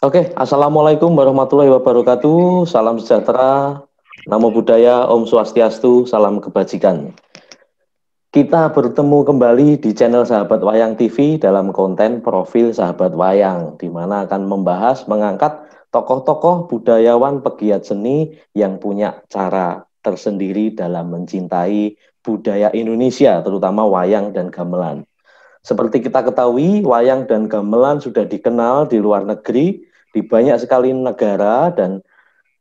Oke, Assalamualaikum warahmatullahi wabarakatuh. Salam sejahtera, namo buddhaya, Om Swastiastu, salam kebajikan. Kita bertemu kembali di channel Sahabat Wayang TV dalam konten profil Sahabat Wayang, di mana akan membahas, mengangkat tokoh-tokoh budayawan pegiat seni yang punya cara tersendiri dalam mencintai budaya Indonesia, terutama wayang dan gamelan. Seperti kita ketahui, wayang dan gamelan sudah dikenal di luar negeri, di banyak sekali negara, dan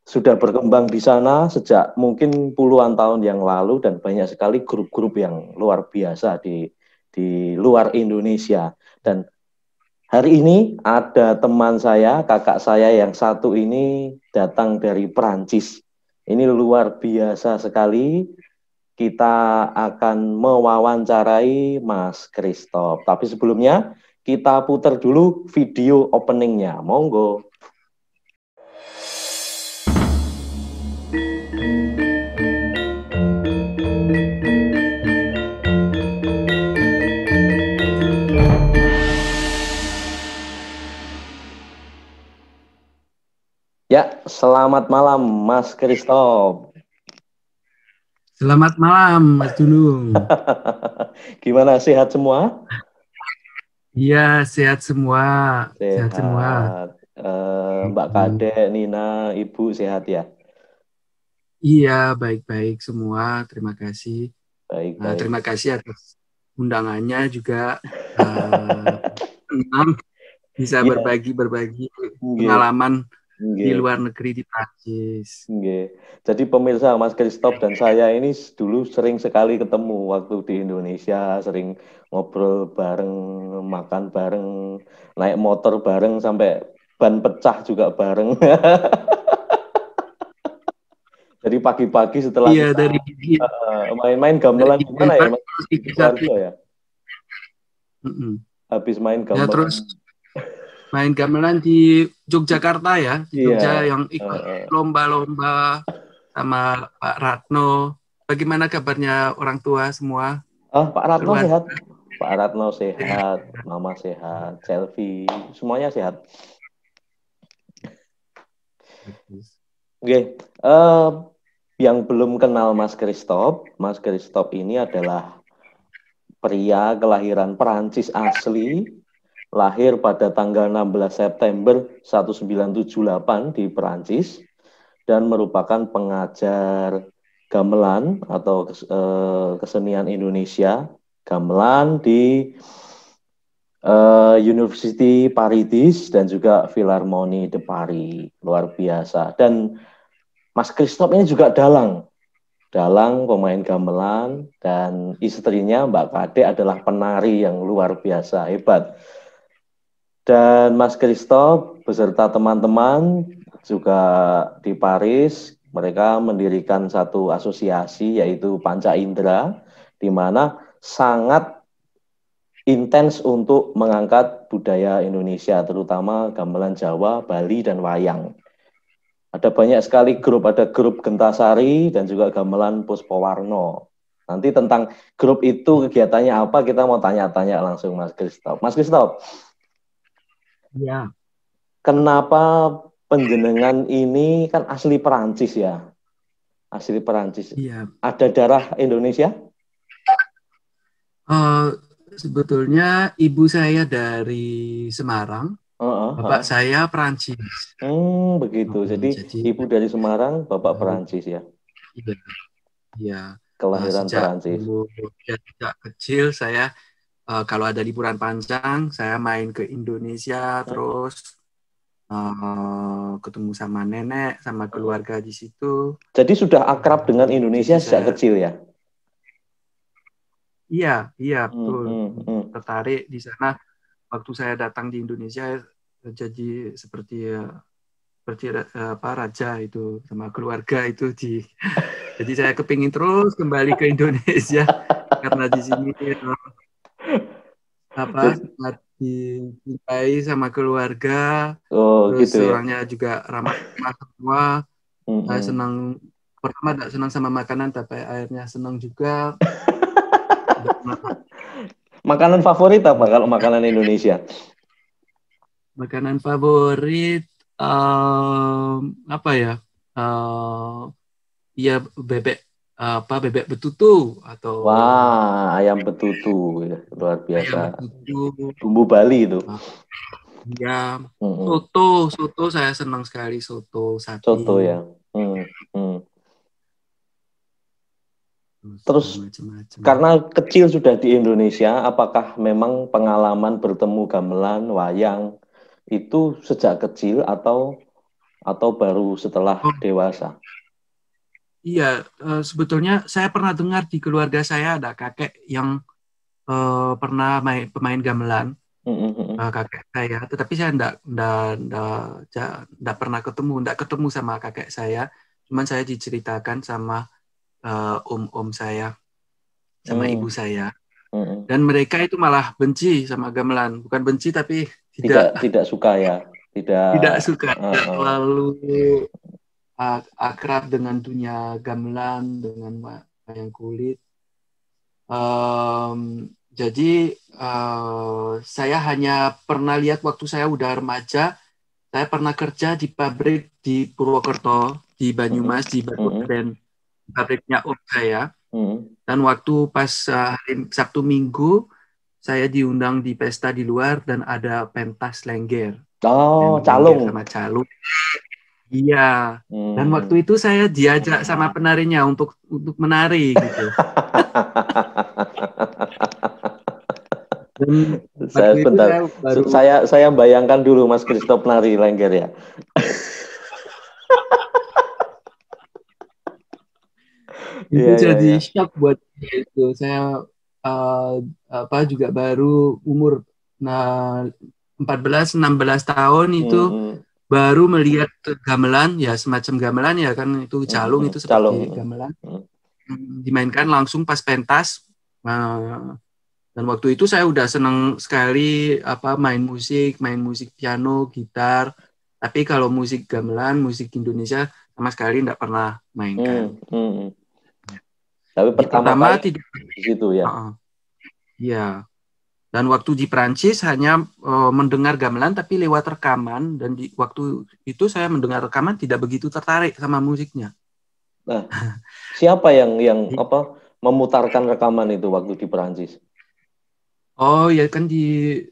sudah berkembang di sana sejak mungkin puluhan tahun yang lalu, dan banyak sekali grup-grup yang luar biasa di luar Indonesia. Dan hari ini ada teman saya, kakak saya yang satu ini datang dari Perancis. Ini luar biasa sekali. Kita akan mewawancarai Mas Christoph. Tapi sebelumnya kita putar dulu video openingnya. Monggo. Ya, selamat malam Mas Christoph. Selamat malam, Mas Dunung. Gimana, sehat semua? Iya, sehat semua. Sehat semua. Sehat. Mbak Kade, Nina, Ibu sehat ya? Iya, baik-baik semua. Terima kasih. Baik-baik. Terima kasih atas undangannya juga. Senang bisa Iya, berbagi nggih, pengalaman di nggih. luar negeri di Prancis. Nggih. Jadi pemirsa, Mas Christoph dan saya ini dulu sering sekali ketemu waktu di Indonesia, sering ngobrol bareng, makan bareng, naik motor bareng sampai ban pecah juga bareng. Jadi pagi-pagi setelah Iya, kita main-main dari gamelan gimana ya, Mas? Di Ibu Sati. Sidoarjo ya. Habis main Ya, gamelan. terus main gamelan di Yogyakarta ya, di Jogja Iya. yang ikut lomba-lomba sama Pak Ratno. Bagaimana kabarnya orang tua semua? Pak Ratno Keluarga. sehat. Pak Ratno sehat, Mama sehat, Selfie, semuanya sehat. Oke, yang belum kenal Mas Christoph ini adalah pria kelahiran Perancis asli, lahir pada tanggal 16 September 1978 di Perancis, dan merupakan pengajar gamelan atau kesenian Indonesia, gamelan di University Paris dan juga Philharmonie de Paris. Luar biasa. Dan Mas Christoph ini juga dalang pemain gamelan, dan istrinya Mbak Kade adalah penari yang luar biasa hebat. Dan Mas Christoph beserta teman-teman juga di Paris, mereka mendirikan satu asosiasi yaitu Panca Indra, di mana sangat intens untuk mengangkat budaya Indonesia, terutama gamelan Jawa, Bali, dan wayang. Ada banyak sekali grup, ada grup Gentasari dan juga gamelan Puspawarno. Nanti tentang grup itu kegiatannya apa, kita mau tanya-tanya langsung Mas Christoph. Mas Christoph, Ya. kenapa penjenengan ini kan asli Perancis ya? Asli Perancis. Iya. Ada darah Indonesia? Sebetulnya ibu saya dari Semarang, bapak saya Perancis. Begitu. Jadi Jadi ibu dari Semarang, bapak Perancis ya? iya. Iya. Kelahiran Sejak Perancis. sejak kecil saya kalau ada liburan panjang saya main ke Indonesia, terus ketemu sama nenek, sama keluarga di situ. Jadi sudah akrab dengan Indonesia Jadi sejak kecil ya? Iya, betul. Tertarik di sana. Waktu saya datang di Indonesia, jadi seperti raja itu sama keluarga itu jadi saya kepingin terus kembali ke Indonesia karena di sini dicintai sama keluarga, terus Gitu ya. orangnya juga ramah semua. Saya senang, pertama tidak senang sama makanan, tapi akhirnya senang juga. Makanan favorit apa kalau makanan Indonesia? Makanan favorit Apa ya? Ya bebek betutu atau Wah, ayam betutu ya, luar biasa. ayam betutu. Bumbu Bali itu. Ya, Mm-mm. soto saya senang sekali soto Soto sapi. ya. Mm, mm. Terus Terus macam-macam. karena kecil sudah di Indonesia, apakah memang pengalaman bertemu gamelan, wayang itu sejak kecil atau baru setelah Oh dewasa? iya, sebetulnya saya pernah dengar di keluarga saya ada kakek yang pernah pemain gamelan, Mm-mm. kakek saya. Tetapi saya enggak pernah ketemu sama kakek saya. Cuman saya diceritakan sama om-om saya, sama ibu Mm, saya. mm-mm. Dan mereka itu malah benci sama gamelan. Bukan benci tapi Tidak tidak tidak suka ya, tidak. tidak suka, tidak Uh-uh. terlalu akrab dengan dunia gamelan, dengan wayang kulit. Jadi saya hanya pernah lihat waktu saya udah remaja, saya pernah kerja di pabrik di Purwokerto, di Banyumas, Mm-mm. di Batu Mm-mm. Aren, pabriknya om saya. Mm-mm. Dan waktu pas hari Sabtu Minggu, saya diundang di pesta di luar dan ada pentas lengger, Oh, lengger sama calung. calung. Iya. Dan waktu Hmm. itu saya diajak sama penarinya untuk menari gitu. Dan Saya waktu itu sebentar. saya baru Saya bayangkan dulu Mas Christoph nari lengger ya. itu Iya, iya, jadi iya. shock buat saya itu. Saya uh, juga baru umur nah 14-16 tahun itu Mm-mm. baru melihat gamelan ya semacam gamelan ya kan itu calung Mm-mm. itu seperti Calung. gamelan Mm. dimainkan langsung pas pentas. Nah, dan waktu itu saya udah senang sekali main musik piano, gitar. Tapi kalau musik gamelan, musik Indonesia sama sekali enggak pernah mainkan. Mm. Mm. Tapi Di pertama pertama kali tidak, di situ ya. ya. Dan waktu di Prancis hanya mendengar gamelan tapi lewat rekaman dan di waktu itu saya mendengar rekaman tidak begitu tertarik sama musiknya. Nah, siapa yang apa memutarkan rekaman itu waktu di Perancis? Oh ya kan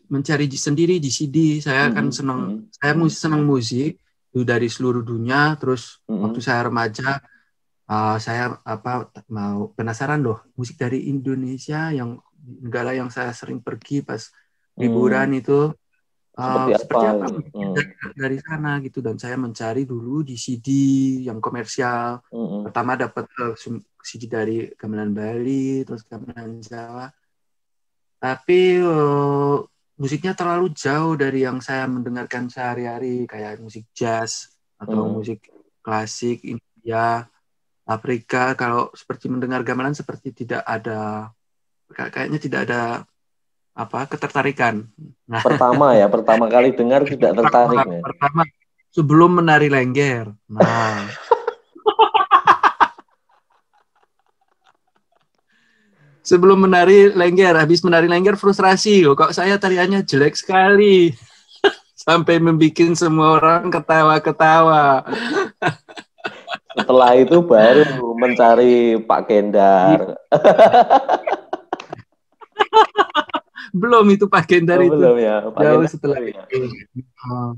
mencari sendiri di CD. Saya kan Mm-mm. senang, Mm-mm. senang musik itu dari seluruh dunia. Terus waktu Mm-mm. saya remaja, saya mau penasaran loh musik dari Indonesia yang negara yang saya sering pergi pas liburan Mm. itu Seperti apa seperti apa gitu. musiknya Mm. dari sana gitu. Dan saya mencari dulu di CD yang komersial. Mm-mm. Pertama dapat CD dari Gamelan Bali, terus Gamelan Jawa. Tapi musiknya terlalu jauh dari yang saya mendengarkan sehari-hari, kayak musik jazz atau Mm-mm. musik klasik India, Afrika. Kalau seperti mendengar gamelan seperti tidak ada, kayaknya tidak ada ketertarikan. Nah, Pertama kali dengar tidak tertarik ya. pertama sebelum menari lengger. Nah, sebelum menari lengger, habis menari lengger frustrasi. Oh, kok saya tariannya jelek sekali. Sampai membuat semua orang ketawa-ketawa. Setelah itu baru mencari Pak Kendar. Belum itu Pak Gendar Oh, itu belum ya, Pak jauh Kendar setelah dulu ya. itu. Oh.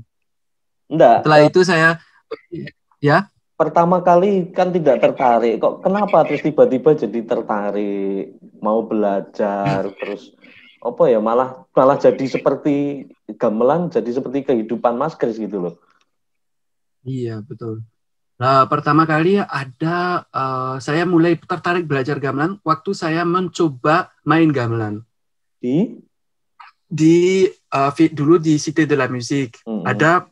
Enggak, Setelah itu saya ya pertama kali kan tidak tertarik. Kok kenapa terus tiba-tiba jadi tertarik, mau belajar, terus apa ya malah malah jadi seperti gamelan, jadi seperti kehidupan Mas Kris gitu loh. iya betul. Nah, pertama kali saya mulai tertarik belajar gamelan waktu saya mencoba main gamelan Di di dulu di Cité de la Musique. Mm-mm. Ada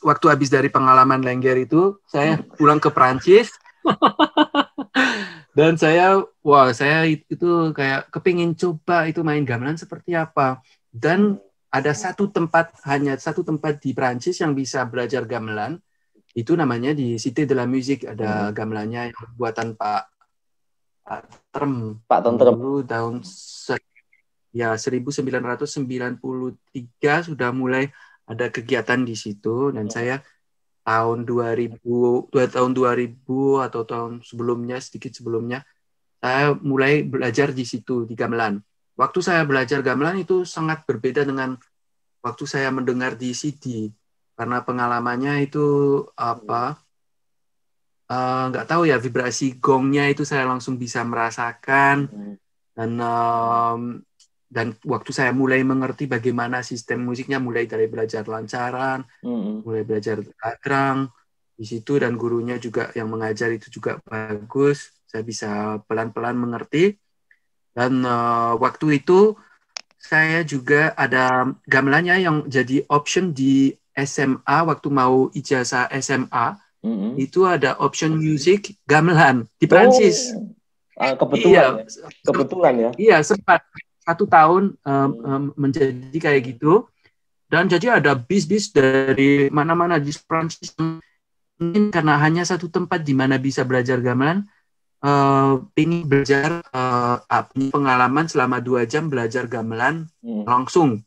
waktu habis dari pengalaman lengger itu saya Mm. pulang ke Prancis dan saya itu kayak kepingin coba itu main gamelan seperti apa. Dan ada hanya satu tempat di Prancis yang bisa belajar gamelan, itu namanya di Cité de la Musique. Ada Mm. gamelannya yang buatan Pak Trem Pak yang Tentrem. dulu tahun 1993 sudah mulai ada kegiatan di situ dan saya tahun 2000 atau tahun sebelumnya, sedikit sebelumnya, saya mulai belajar di situ di gamelan. Waktu saya belajar gamelan itu sangat berbeda dengan waktu saya mendengar di CD, karena pengalamannya itu nggak tahu ya, vibrasi gongnya itu saya langsung bisa merasakan, dan waktu saya mulai mengerti bagaimana sistem musiknya, mulai dari belajar lancaran, mulai belajar gagrang di situ, dan gurunya juga yang mengajar itu juga bagus, saya bisa pelan-pelan mengerti. Dan waktu itu saya juga ada gamelannya yang jadi option di SMA, waktu mau ijazah SMA, itu ada option music gamelan di Prancis. Kebetulan ya? Kebetulan ya? Iya, sempat 1 tahun menjadi kayak gitu. Dan jadi ada bis-bis dari mana-mana di Prancis, karena hanya satu tempat di mana bisa belajar gamelan, ingin belajar pengalaman selama 2 jam belajar gamelan langsung.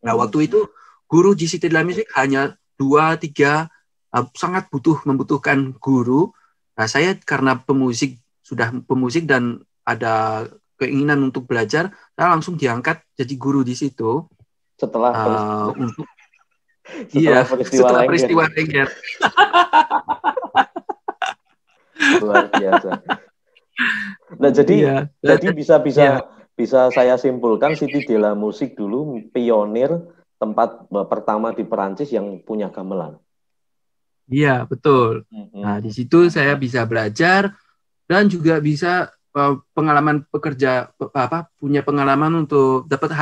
Nah, waktu itu guru di Cité de la Musique hanya 2-3, sangat membutuhkan guru. Nah, saya karena sudah pemusik dan ada keinginan untuk belajar, saya langsung diangkat jadi guru di situ. Setelah peristiwa Lengger. Luar biasa. Nah, jadi bisa saya simpulkan Cité de la Musique dulu pionir tempat pertama di Perancis yang punya gamelan. Iya, betul. Nah, di situ saya bisa belajar dan juga bisa pengalaman punya pengalaman untuk dapat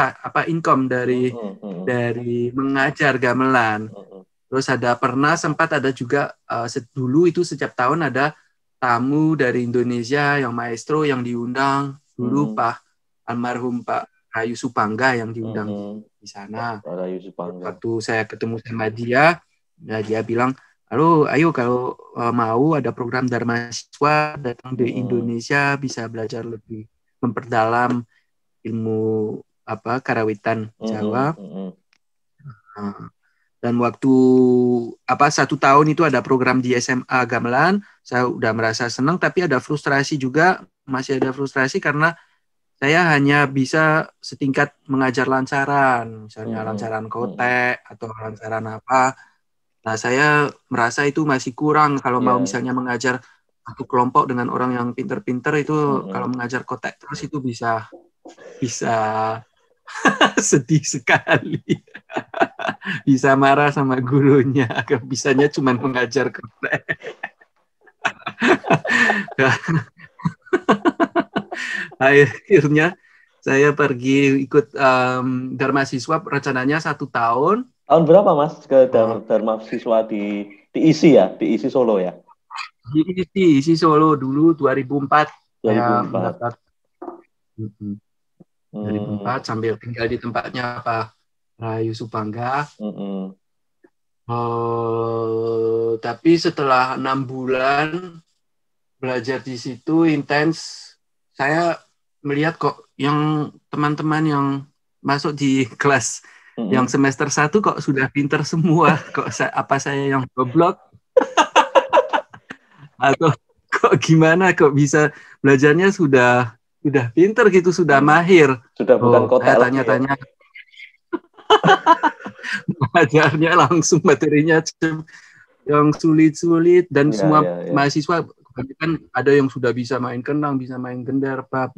income dari mengajar gamelan. Terus pernah sempat ada juga dulu itu setiap tahun ada tamu dari Indonesia yang maestro yang diundang dulu, almarhum Pak Rayu Supangga yang diundang di sana. Waktu saya ketemu sama dia, dia bilang, halo, ayo kalau mau ada program Dharma Siswa datang di Indonesia, bisa belajar lebih memperdalam ilmu karawitan Jawa. Dan waktu 1 tahun itu ada program di SMA gamelan, saya udah merasa senang, tapi ada frustrasi juga, masih ada frustrasi karena saya hanya bisa setingkat mengajar lancaran, misalnya lancaran kotek atau lancaran apa. Nah, saya merasa itu masih kurang kalau mau misalnya mengajar satu kelompok dengan orang yang pinter-pinter itu, kalau mengajar kotek terus itu bisa sedih sekali. Bisa marah sama gurunya, bisanya cuma mengajar kotek. Akhirnya saya pergi ikut Dharma Siswa, rencananya 1 tahun. Tahun berapa, Mas, ke Dharma Siswa di ISI ya? Di ISI Solo ya? Di ISI Solo dulu 2004. 2004. Saya mendapat 2004 sambil tinggal di tempatnya Pak Rayu Supangga. Tapi setelah 6 bulan belajar di situ intens, saya melihat kok yang teman-teman yang masuk di kelas yang semester 1 kok sudah pinter semua, kok saya yang goblok? Atau kok gimana kok bisa belajarnya sudah pinter gitu, sudah mahir. Sudah bukan kotak. Saya tanya-tanya. Ya. Belajarnya langsung materinya yang sulit-sulit dan semua mahasiswa kan ada yang sudah bisa main kenang, bisa main gendar, Pak.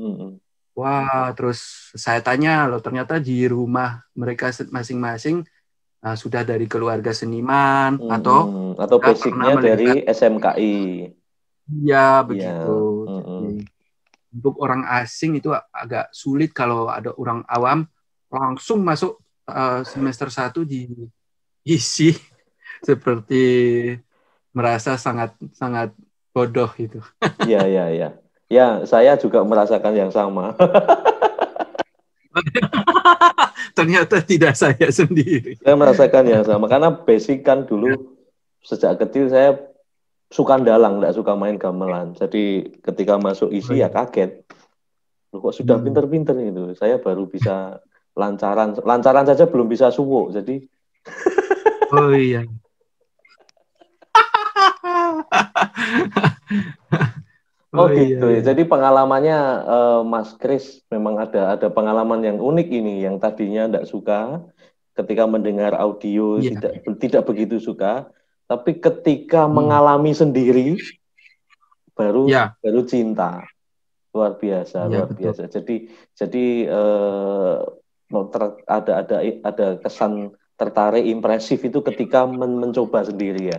Wah, terus saya tanya loh, ternyata di rumah mereka masing-masing sudah dari keluarga seniman atau basicnya dari SMKI. Iya, begitu. Jadi, untuk orang asing itu agak sulit kalau ada orang awam langsung masuk semester 1 di ISI, seperti merasa sangat bodoh itu. Iya. Ya, saya juga merasakan yang sama. Ternyata tidak saya sendiri. Saya merasakan yang sama, karena basic kan dulu sejak kecil saya suka dalang, nggak suka main gamelan. Jadi ketika masuk ISI ya kaget. Loh, kok sudah pinter-pinter gitu. Saya baru bisa lancaran saja belum bisa suwo. Jadi Oh iya. Oh Oh iya gitu ya. iya. Jadi pengalamannya Mas Kris memang ada pengalaman yang unik ini yang tadinya tidak suka ketika mendengar audio Iya, tidak begitu suka, tapi ketika hmm, mengalami sendiri baru ya, baru cinta. Luar biasa, iya luar betul. biasa. Jadi ada kesan tertarik impresif itu ketika mencoba sendiri ya.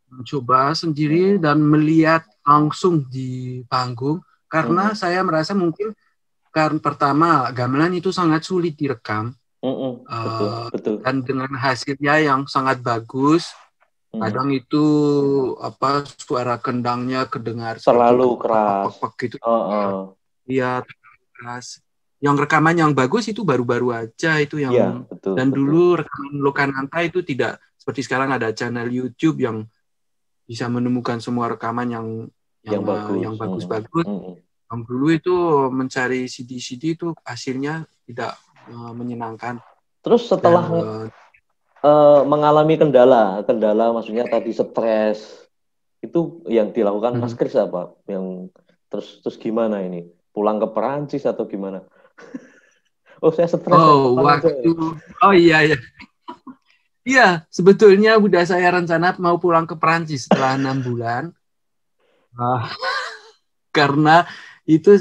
Mencoba sendiri Mm-mm. dan melihat langsung di panggung karena Mm-mm. saya merasa mungkin karena pertama gamelan itu sangat sulit direkam Mm-mm. Betul, eh, betul. dan dengan hasilnya yang sangat bagus. Mm. Kadang itu apa suara kendangnya kedengar seperti Terlalu tek tek tek tek keras. tek gitu. Oh, oh. Iya, keras. Yang rekaman yang bagus itu baru-baru aja itu Iya, yang betul, dan betul. dulu rekaman Lokananta itu tidak seperti sekarang ada channel YouTube yang bisa menemukan semua rekaman Yang bagus. yang Mm-mm. bagus-bagus. Mm-mm. Yang dulu itu mencari CD-CD itu hasilnya tidak menyenangkan Terus dan setelah mengalami kendala maksudnya tadi stres, itu yang dilakukan Mas mhm. Kris apa? Yang terus terus gimana ini? Pulang ke Perancis atau gimana? Oh, saya stres, saya Oh pulang aja waktu ini. oh iya ya iya sebetulnya udah saya rencana mau pulang ke Perancis setelah 6 bulan. Ah, karena itu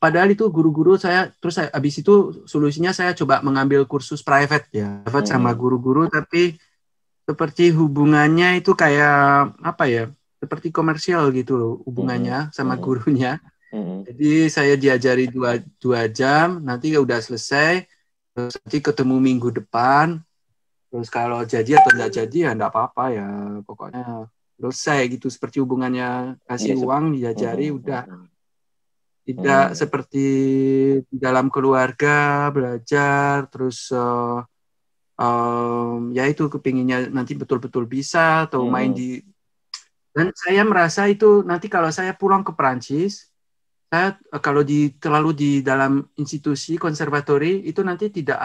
padahal itu guru-guru saya terus saya, habis itu solusinya saya coba mengambil kursus private ya private sama Mm-mm. guru-guru tapi seperti hubungannya itu kayak apa ya seperti komersial gitu loh Mm-mm. hubungannya sama Mm-mm. gurunya Mm-mm. jadi saya diajari dua jam nanti udah selesai terus nanti ketemu minggu depan terus kalau jadi atau nggak jadi ya nggak apa-apa ya pokoknya selesai gitu seperti hubungannya Iya, kasih uang mm-mm. diajari udah Mm-mm. tidak Mm. seperti di dalam keluarga belajar terus ya itu kepinginnya nanti betul-betul bisa atau main Mm-mm. di dan saya merasa itu nanti kalau saya pulang ke Perancis saya kalau terlalu di dalam institusi konservatori itu nanti tidak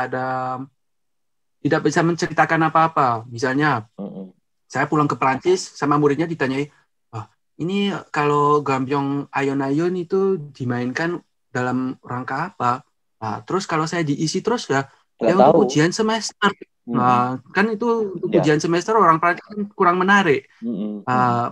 bisa menceritakan apa-apa misalnya Mm-mm. saya pulang ke Perancis sama muridnya ditanyai oh, ini kalau Gambyong Ayon-Ayon itu dimainkan dalam rangka apa nah, terus kalau saya diisi terus ya Nggak ya untuk tahu. ujian semester Mm-mm. nah, kan itu untuk Ya. ujian semester orang Perancis kan kurang menarik Mm-mm. Mm-mm. uh,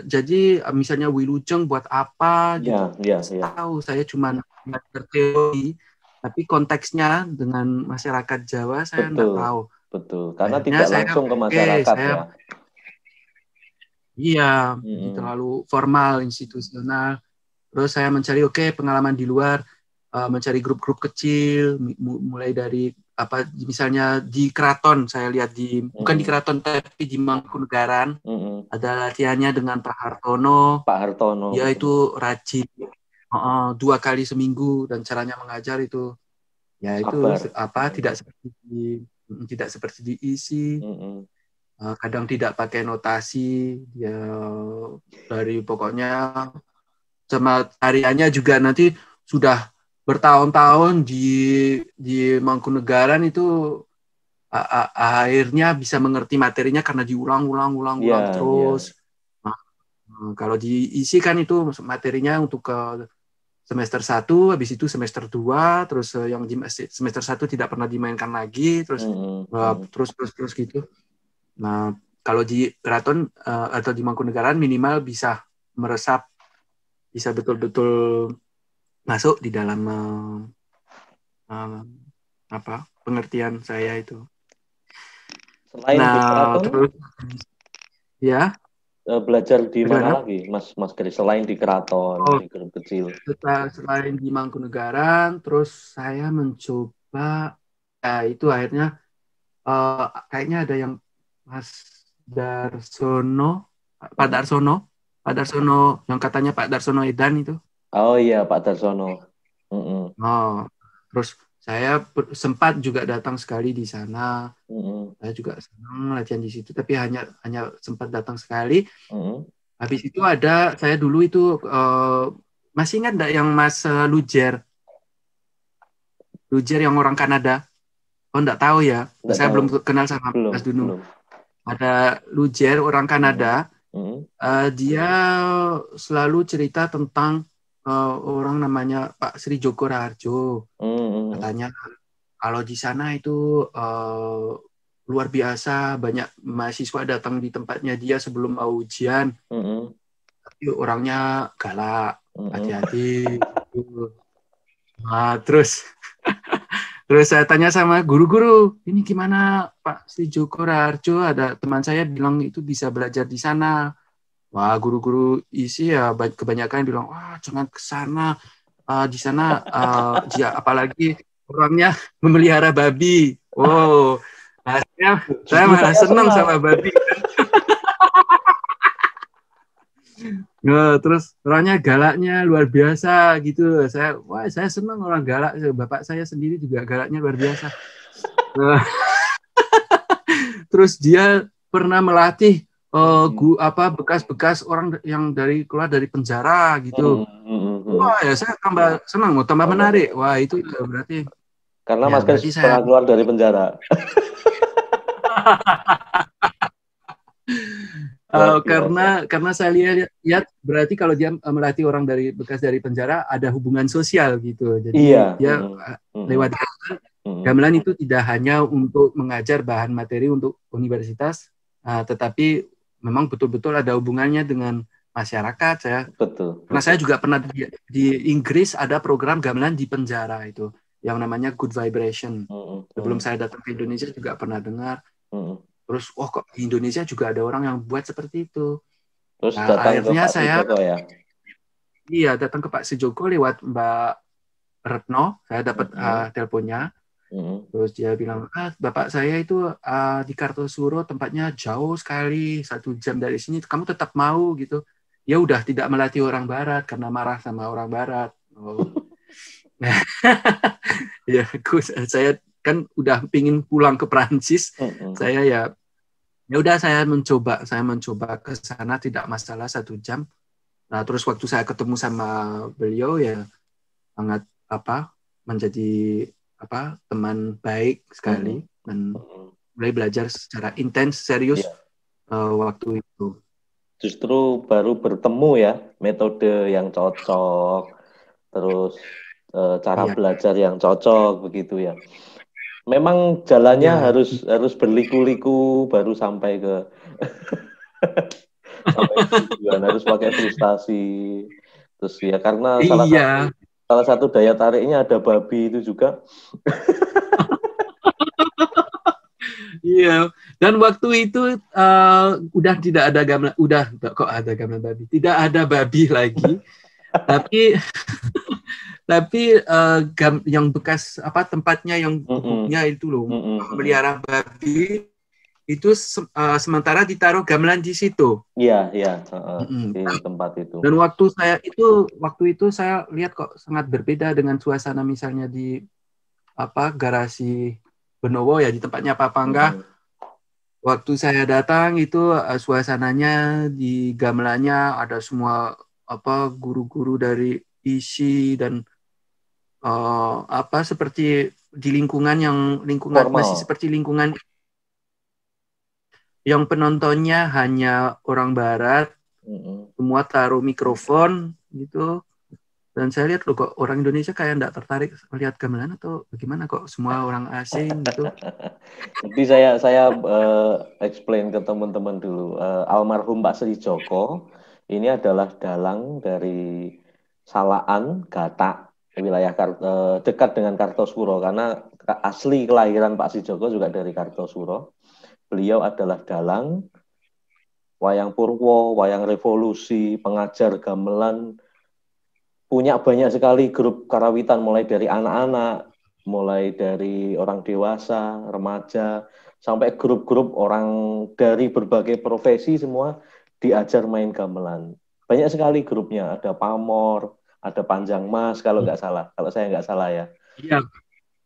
jadi misalnya Wilujeng buat apa gitu Ya, ya, ya. tahu saya cuma belajar teori tapi konteksnya dengan masyarakat Jawa saya Betul, enggak tahu betul. Karena akhirnya tidak saya langsung ke oke masyarakat saya ya. iya jadi Mm-mm. terlalu formal institusional terus saya mencari oke pengalaman di luar mencari grup-grup kecil mulai dari apa misalnya di keraton saya lihat di bukan di Mm-mm. keraton tapi di Mangkunegaran Mm-mm. ada latihannya dengan Pak Hartono Pak Hartono, dia betul. itu rajin 2 kali seminggu dan caranya mengajar itu ya itu Sabar. apa Mm-mm. tidak seperti diisi Mm-mm. kadang tidak pakai notasi ya dari pokoknya sama tariannya juga nanti sudah bertahun-tahun di Mangkunegaran itu akhirnya bisa mengerti materinya karena Iya, diulang-ulang iya. terus. Nah, kalau diisi kan itu materinya untuk ke semester 1, habis itu semester 2, terus yang di semester 1 tidak pernah dimainkan lagi, terus Mm-mm. Mm-mm. terus gitu. Nah, kalau di keraton atau di Mangkunegaran minimal bisa meresap, bisa betul-betul masuk di dalam uh, apa pengertian saya itu. Selain di Nah, keraton, terus ya belajar di mana bagaimana? lagi, Mas Kris? Selain di keraton, Oh, di grup kecil. selain di Mangkunegaran, terus saya mencoba ya itu akhirnya kayaknya ada yang Mas Darsono, Pak Mm-mm. Darsono, Pak Darsono yang katanya Pak Darsono Edan itu. Oh iya, Pak Darsono. Mm-mm. Oh, terus saya sempat juga datang sekali di sana. Mm-mm. Saya juga senang latihan di situ, tapi hanya hanya sempat datang sekali. Mm-mm. Habis itu ada saya dulu itu masih ingat nggak yang Mas Lujer, Lujer yang orang Kanada? Oh, enggak tahu ya. Enggak Saya tahu. belum kenal sama Belum, Mas Dunu. belum. Ada Lujer, orang Kanada. Mm-mm. Dia selalu cerita tentang orang namanya Pak Sri Joko Raharjo. Mm-mm. Katanya kalau di sana itu luar biasa, banyak mahasiswa datang di tempatnya dia sebelum mau ujian. Mm-mm. Tapi orangnya galak, Mm-mm. hati-hati. Gitu. Nah, terus saya tanya sama guru-guru, ini gimana Pak Sri Joko Raharjo? Ada teman saya bilang itu bisa belajar di sana. Wah, guru-guru isi ya kebanyakan bilang, wah jangan ke sana. Di sana dia apalagi orangnya memelihara babi. Wow, nah, saya Justru malah saya senang senang. sama babi. Nah, terus orangnya galaknya luar biasa gitu. Saya senang orang galak. Bapak saya sendiri juga galaknya luar biasa. Nah, terus dia pernah melatih bekas-bekas orang yang keluar dari penjara gitu. Mm-mm. Wah, ya saya tambah senang, mau tambah Tambah menarik. senang. Wah, itu Karena ya Mas Kris berarti saya pernah keluar dari penjara. Luar biasa. karena saya lihat berarti kalau dia melatih orang bekas dari penjara ada hubungan sosial gitu. Iya. Jadi dia Mm-mm. Mm-mm. lewat Mm-mm. gamelan itu tidak hanya untuk mengajar bahan materi untuk universitas, tetapi memang betul-betul ada hubungannya dengan masyarakat. Betul, Karena saya betul. juga pernah di Inggris ada program gamelan di penjara itu yang namanya Good Vibration. Mm-mm. Sebelum Mm-mm. saya datang ke Indonesia juga pernah dengar. Mm-mm. Terus, oh kok di Indonesia juga ada orang yang buat seperti itu. Terus Nah, datang ke akhirnya Pak saya Sujoko ya. datang ke Pak Sejoko lewat Mbak Retno. Saya dapat Mm-mm. teleponnya. Mm-mm. Terus dia bilang, bapak saya itu di Kartosuro tempatnya jauh sekali, 1 jam dari sini. Kamu tetap mau gitu? Ya udah tidak melatih orang Barat karena marah sama orang Barat. Oh. Nah, ya saya kan udah pingin pulang ke Prancis. Mm-mm. Saya ya udah saya mencoba ke sana tidak masalah 1 jam. Nah terus waktu saya ketemu sama beliau ya sangat menjadi teman baik Mm-mm. sekali dan Mm-mm. mulai belajar secara intens serius Iya. waktu itu. Justru baru bertemu ya metode yang cocok, terus cara Iya, belajar yang cocok begitu ya. Memang jalannya iya, harus harus berliku-liku baru sampai ke sampai ke tujuan, harus pakai frustasi. Terus ya karena iya, salah satu daya tariknya ada babi itu juga. iya. Dan waktu itu udah tidak ada gamelan, udah kok ada gamelan babi, tidak ada babi lagi. Tapi yang bekas tempatnya yang Mm-mm. gubuknya itu loh Mm-mm. Mm-mm. melihara babi itu sementara ditaruh gamelan di situ. Iya, iya, Mm-mm. di tempat itu. Dan waktu itu saya lihat kok sangat berbeda dengan suasana misalnya di garasi Benowo ya di tempatnya Pak Pangga. Mm-mm. Waktu saya datang itu suasananya di gamelannya ada semua guru-guru dari ISI dan seperti di lingkungan masih Formal. seperti lingkungan yang penontonnya hanya orang Barat, Mm-mm. semua taruh mikrofon gitu. Dan saya lihat loh kok orang Indonesia kayak nggak tertarik melihat gamelan atau bagaimana kok semua orang asing gitu. Jadi saya explain ke teman-teman dulu. Almarhum Pak Sri Joko ini adalah dalang dari Salaan, Gatak, wilayah dekat dengan Kartosuro karena asli kelahiran Pak Sri Joko juga dari Kartosuro. Beliau adalah dalang wayang Purwo, wayang revolusi, pengajar gamelan, punya banyak sekali grup karawitan mulai dari anak-anak, mulai dari orang dewasa, remaja, sampai grup-grup orang dari berbagai profesi semua diajar main gamelan. Banyak sekali grupnya, ada Pamor, ada Panjang Mas kalau nggak salah, kalau saya nggak salah ya. Iya,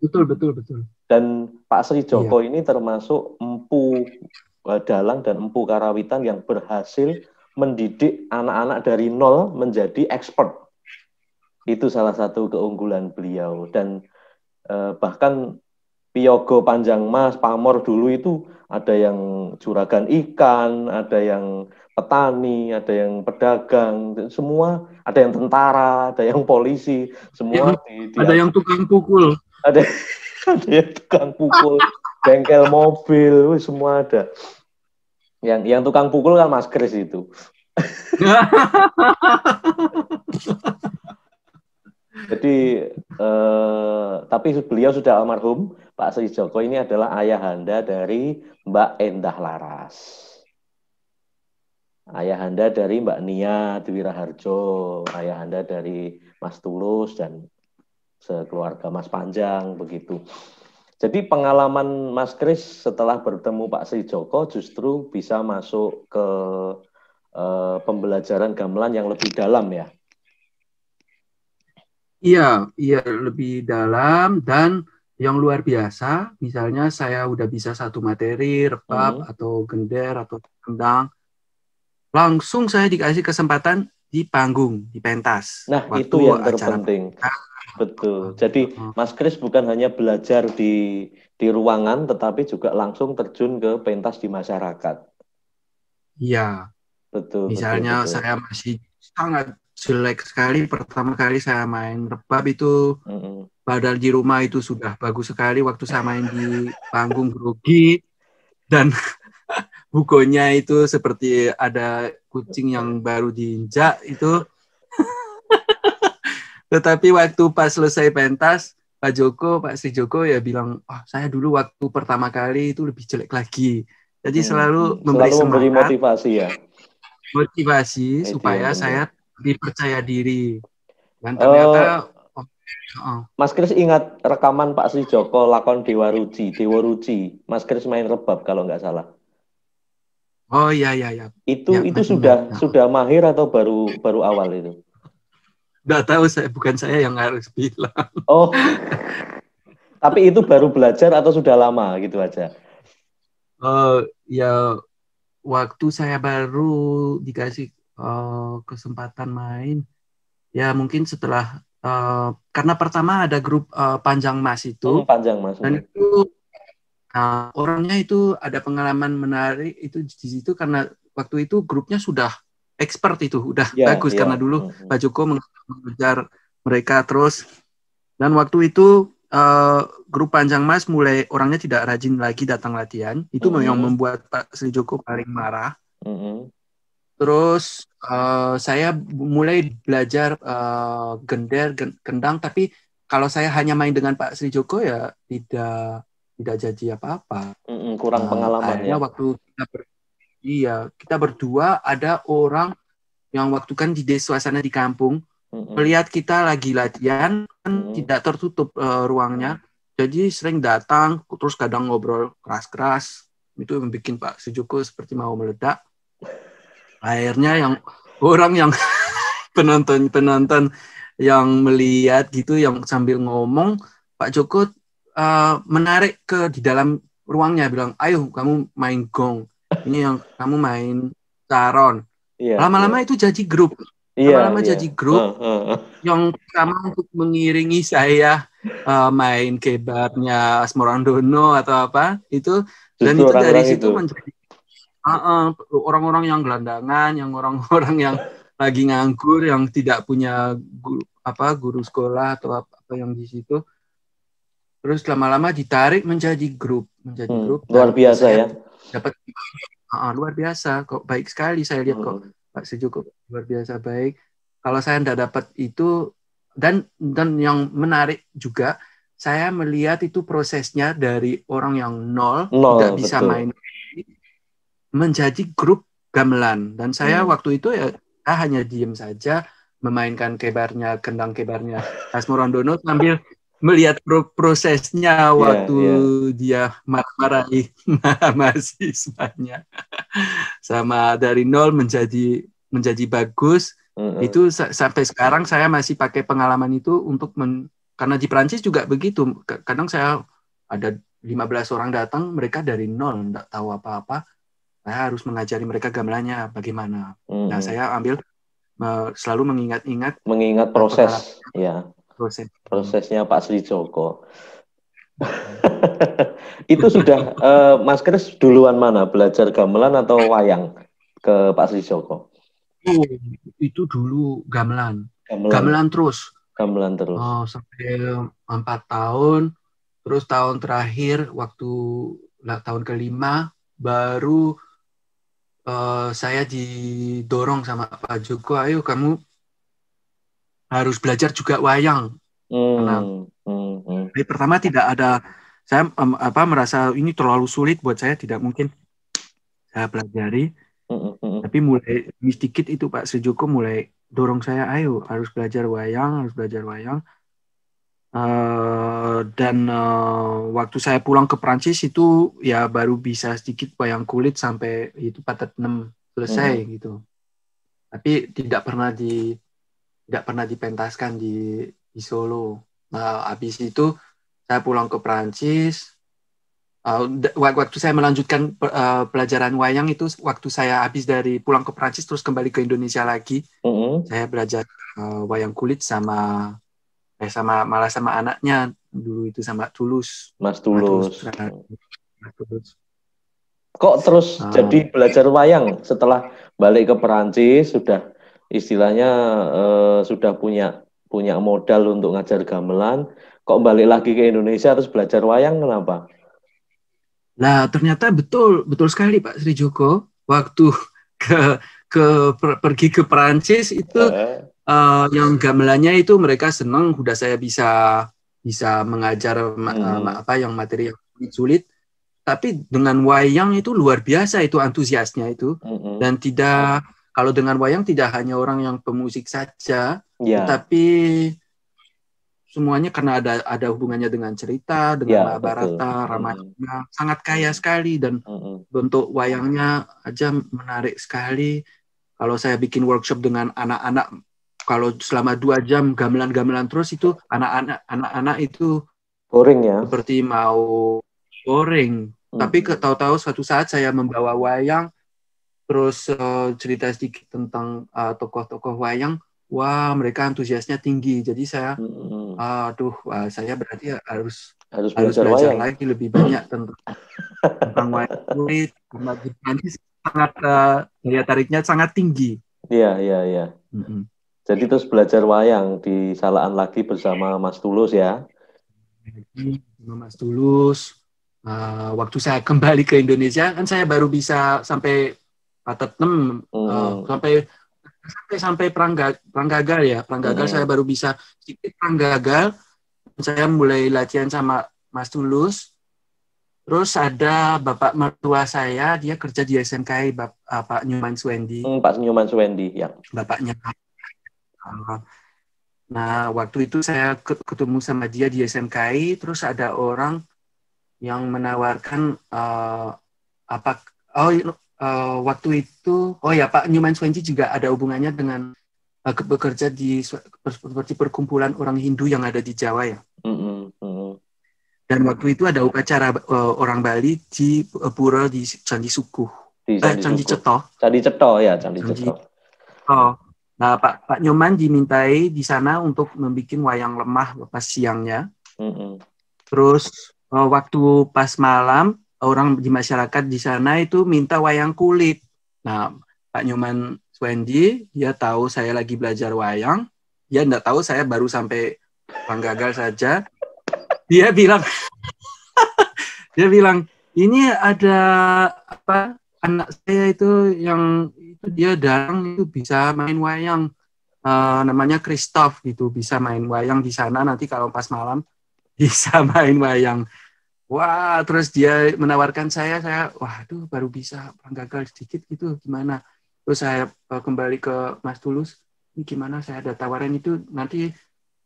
betul betul betul. Dan Pak Sri Iya. Joko ini termasuk empu dalang dan empu karawitan yang berhasil mendidik anak-anak dari nol menjadi expert. Itu salah satu keunggulan beliau dan bahkan Piyogo Panjang Mas, Pamor dulu itu ada yang juragan ikan, ada yang petani, ada yang pedagang, semua ada yang tentara, ada yang polisi, semua Yang ada yang tukang pukul. ada ada yang tukang pukul, bengkel mobil, semua ada. Yang tukang pukul kan Mas Kris itu. Jadi tapi beliau sudah almarhum. Pak Sri Joko ini adalah ayahanda dari Mbak Endah Laras. Ayahanda dari Mbak Nia Dwi Raharjo, ayahanda dari Mas Tulus dan sekeluarga Mas Panjang begitu. Jadi pengalaman Mas Kris setelah bertemu Pak Sri Joko justru bisa masuk ke pembelajaran gamelan yang lebih dalam ya. Iya, lebih dalam dan yang luar biasa. Misalnya saya udah bisa satu materi, rebab atau gender atau kendang, langsung saya dikasih kesempatan di panggung, di pentas. Nah, itu yang terpenting. Betul. Jadi Mas Kris bukan hanya belajar di ruangan, tetapi juga langsung terjun ke pentas di masyarakat. Iya. Betul. Misalnya betul. Saya masih sangat jelek sekali. Pertama kali saya main rebab itu, padahal di rumah itu sudah bagus sekali. Waktu saya main di panggung grogi dan bukunya itu seperti ada kucing yang baru diinjak itu. Tetapi waktu pas selesai pentas, Pak Sri Joko ya bilang, saya dulu waktu pertama kali itu lebih jelek lagi. Jadi selalu memberi motivasi ya. Motivasi supaya saya lebih percaya diri. Dan ternyata Mas Kris ingat rekaman Pak Sri Joko lakon Dewa Ruci. Mas Kris main rebab kalau nggak salah. Oh iya. Itu sudah mahir atau baru awal itu? Nggak tahu, bukan saya yang harus bilang. Oh, tapi itu baru belajar atau sudah lama gitu aja? Ya waktu saya baru dikasih kesempatan main, ya mungkin setelah karena pertama ada grup Panjang Mas itu, Panjang Mas. Dan itu orangnya itu ada pengalaman menarik itu di situ karena waktu itu grupnya sudah expert itu, udah bagus karena dulu Pak Joko mengejar mereka terus. Dan waktu itu grup Panjang Mas mulai orangnya tidak rajin lagi datang latihan. Itu yang membuat Pak Sri Joko paling marah. Terus saya mulai belajar gender, kendang, tapi kalau saya hanya main dengan Pak Sri Joko ya tidak jadi apa-apa. Kurang pengalaman akhirnya ya. Waktu kita berdua ada orang yang waktu kan di suasana di kampung, melihat kita lagi latihan kan tidak tertutup ruangnya, jadi sering datang terus kadang ngobrol keras-keras, itu membuat Pak Sujoko seperti mau meledak. Akhirnya yang orang yang penonton yang melihat gitu, yang sambil ngomong, Pak Joko menarik ke di dalam ruangnya, bilang, ayo kamu main gong, ini yang kamu main caron. Lama-lama itu jadi grup. Jadi grup yang pertama untuk mengiringi saya main kebarnya Asmorandono atau apa itu, dan itu dari situ menjadi orang-orang yang gelandangan, yang orang-orang yang lagi nganggur, yang tidak punya guru sekolah atau apa yang di situ. Terus lama-lama ditarik menjadi grup. Luar biasa ya. Dapat luar biasa, kok baik sekali saya lihat kok Pak Sejoko luar biasa baik. Kalau saya tidak dapat itu, dan yang menarik juga, saya melihat itu prosesnya dari orang yang nol tidak bisa main menjadi grup gamelan. Dan saya waktu itu ya saya hanya diam saja memainkan kendang kebarnya Asmorandono sambil melihat prosesnya waktu dia marah-marahi mahasiswanya. Sama dari nol menjadi bagus. Itu sampai sekarang saya masih pakai pengalaman itu untuk karena di Prancis juga begitu. Kadang saya ada 15 orang datang, mereka dari nol, enggak tahu apa-apa. Saya harus mengajari mereka gamelannya bagaimana. Nah, saya selalu mengingat proses ya. Prosesnya Pak Sri Joko. Itu sudah Mas Kris duluan mana? Belajar gamelan atau wayang ke Pak Sri Joko? Oh, itu dulu gamelan. Gamelan, Gamelan terus. gamelan terus. Oh, sampai 4 tahun. Terus tahun terakhir, tahun kelima, baru saya didorong sama Pak Joko, ayo kamu harus belajar juga wayang. Karena dari pertama tidak ada, saya merasa ini terlalu sulit buat saya, tidak mungkin saya pelajari. Tapi mulai sedikit itu Pak Sri Joko mulai dorong saya, ayo harus belajar wayang, harus belajar wayang. Dan waktu saya pulang ke Prancis itu ya baru bisa sedikit wayang kulit sampai itu patet 6 selesai gitu. Tapi tidak pernah dipentaskan di Solo. Nah, habis itu saya pulang ke Prancis. Waktu saya melanjutkan pelajaran wayang itu waktu saya habis dari pulang ke Prancis terus kembali ke Indonesia lagi. Saya belajar wayang kulit sama anaknya dulu itu sama Tulus. Mas Tulus. Mas Tulus. Kok terus jadi belajar wayang setelah balik ke Perancis sudah istilahnya sudah punya modal untuk ngajar gamelan, kok balik lagi ke Indonesia terus belajar wayang kenapa? Nah, ternyata betul sekali Pak Sri Joko waktu pergi ke Perancis itu yang gamelannya itu mereka senang udah saya bisa mengajar yang materi yang sulit. Tapi dengan wayang itu luar biasa itu antusiasnya itu. Dan kalau dengan wayang tidak hanya orang yang pemusik saja, tetapi semuanya karena ada hubungannya dengan cerita, dengan Mahabharata, Ramayana, sangat kaya sekali dan bentuk wayangnya aja menarik sekali. Kalau saya bikin workshop dengan anak-anak, kalau selama 2 jam gamelan-gamelan terus itu anak-anak itu boring ya. Seperti mau boring. Tapi tahu-tahu suatu saat saya membawa wayang, terus cerita sedikit tentang tokoh-tokoh wayang. Wah, mereka antusiasnya tinggi. Jadi saya, saya berarti harus belajar lagi lebih banyak tentang wayang kulit. Nanti sangat daya tariknya sangat tinggi. Iya. Jadi terus belajar wayang di Salaan lagi bersama Mas Tulus ya. Mas Tulus. Waktu saya kembali ke Indonesia kan saya baru bisa sampai patet 6 sampai Pranggagal ya. Pranggagal saya baru bisa sedikit Pranggagal. Saya mulai latihan sama Mas Tulus. Terus ada bapak mertua saya, dia kerja di SMKI, Pak Nyoman Suwendi. Pak Nyoman Suwendi, ya. Bapaknya. Nah, waktu itu saya ketemu sama dia di SMKI, terus ada orang yang menawarkan waktu itu, Pak Nyoman Suwendi juga ada hubungannya dengan bekerja seperti perkumpulan orang Hindu yang ada di Jawa ya. Dan waktu itu ada upacara orang Bali di pura di Candi Sukuh. Candi Ceto. Candi Ceto ya, Candi Ceto. Nah, Pak Nyoman dimintai di sana untuk membuat wayang lemah pas siangnya. Terus waktu pas malam orang di masyarakat di sana itu minta wayang kulit. Nah, Pak Nyoman Suwendi dia tahu saya lagi belajar wayang. Dia enggak tahu saya baru sampai Pranggagal saja. Dia bilang ini ada anak saya itu yang itu dia jarang itu bisa main wayang, namanya Christoph gitu, bisa main wayang di sana nanti kalau pas malam bisa main wayang. Wah, terus dia menawarkan saya waduh baru bisa Pranggagal sedikit gitu gimana. Terus saya kembali ke Mas Tulus, ini gimana saya ada tawaran itu nanti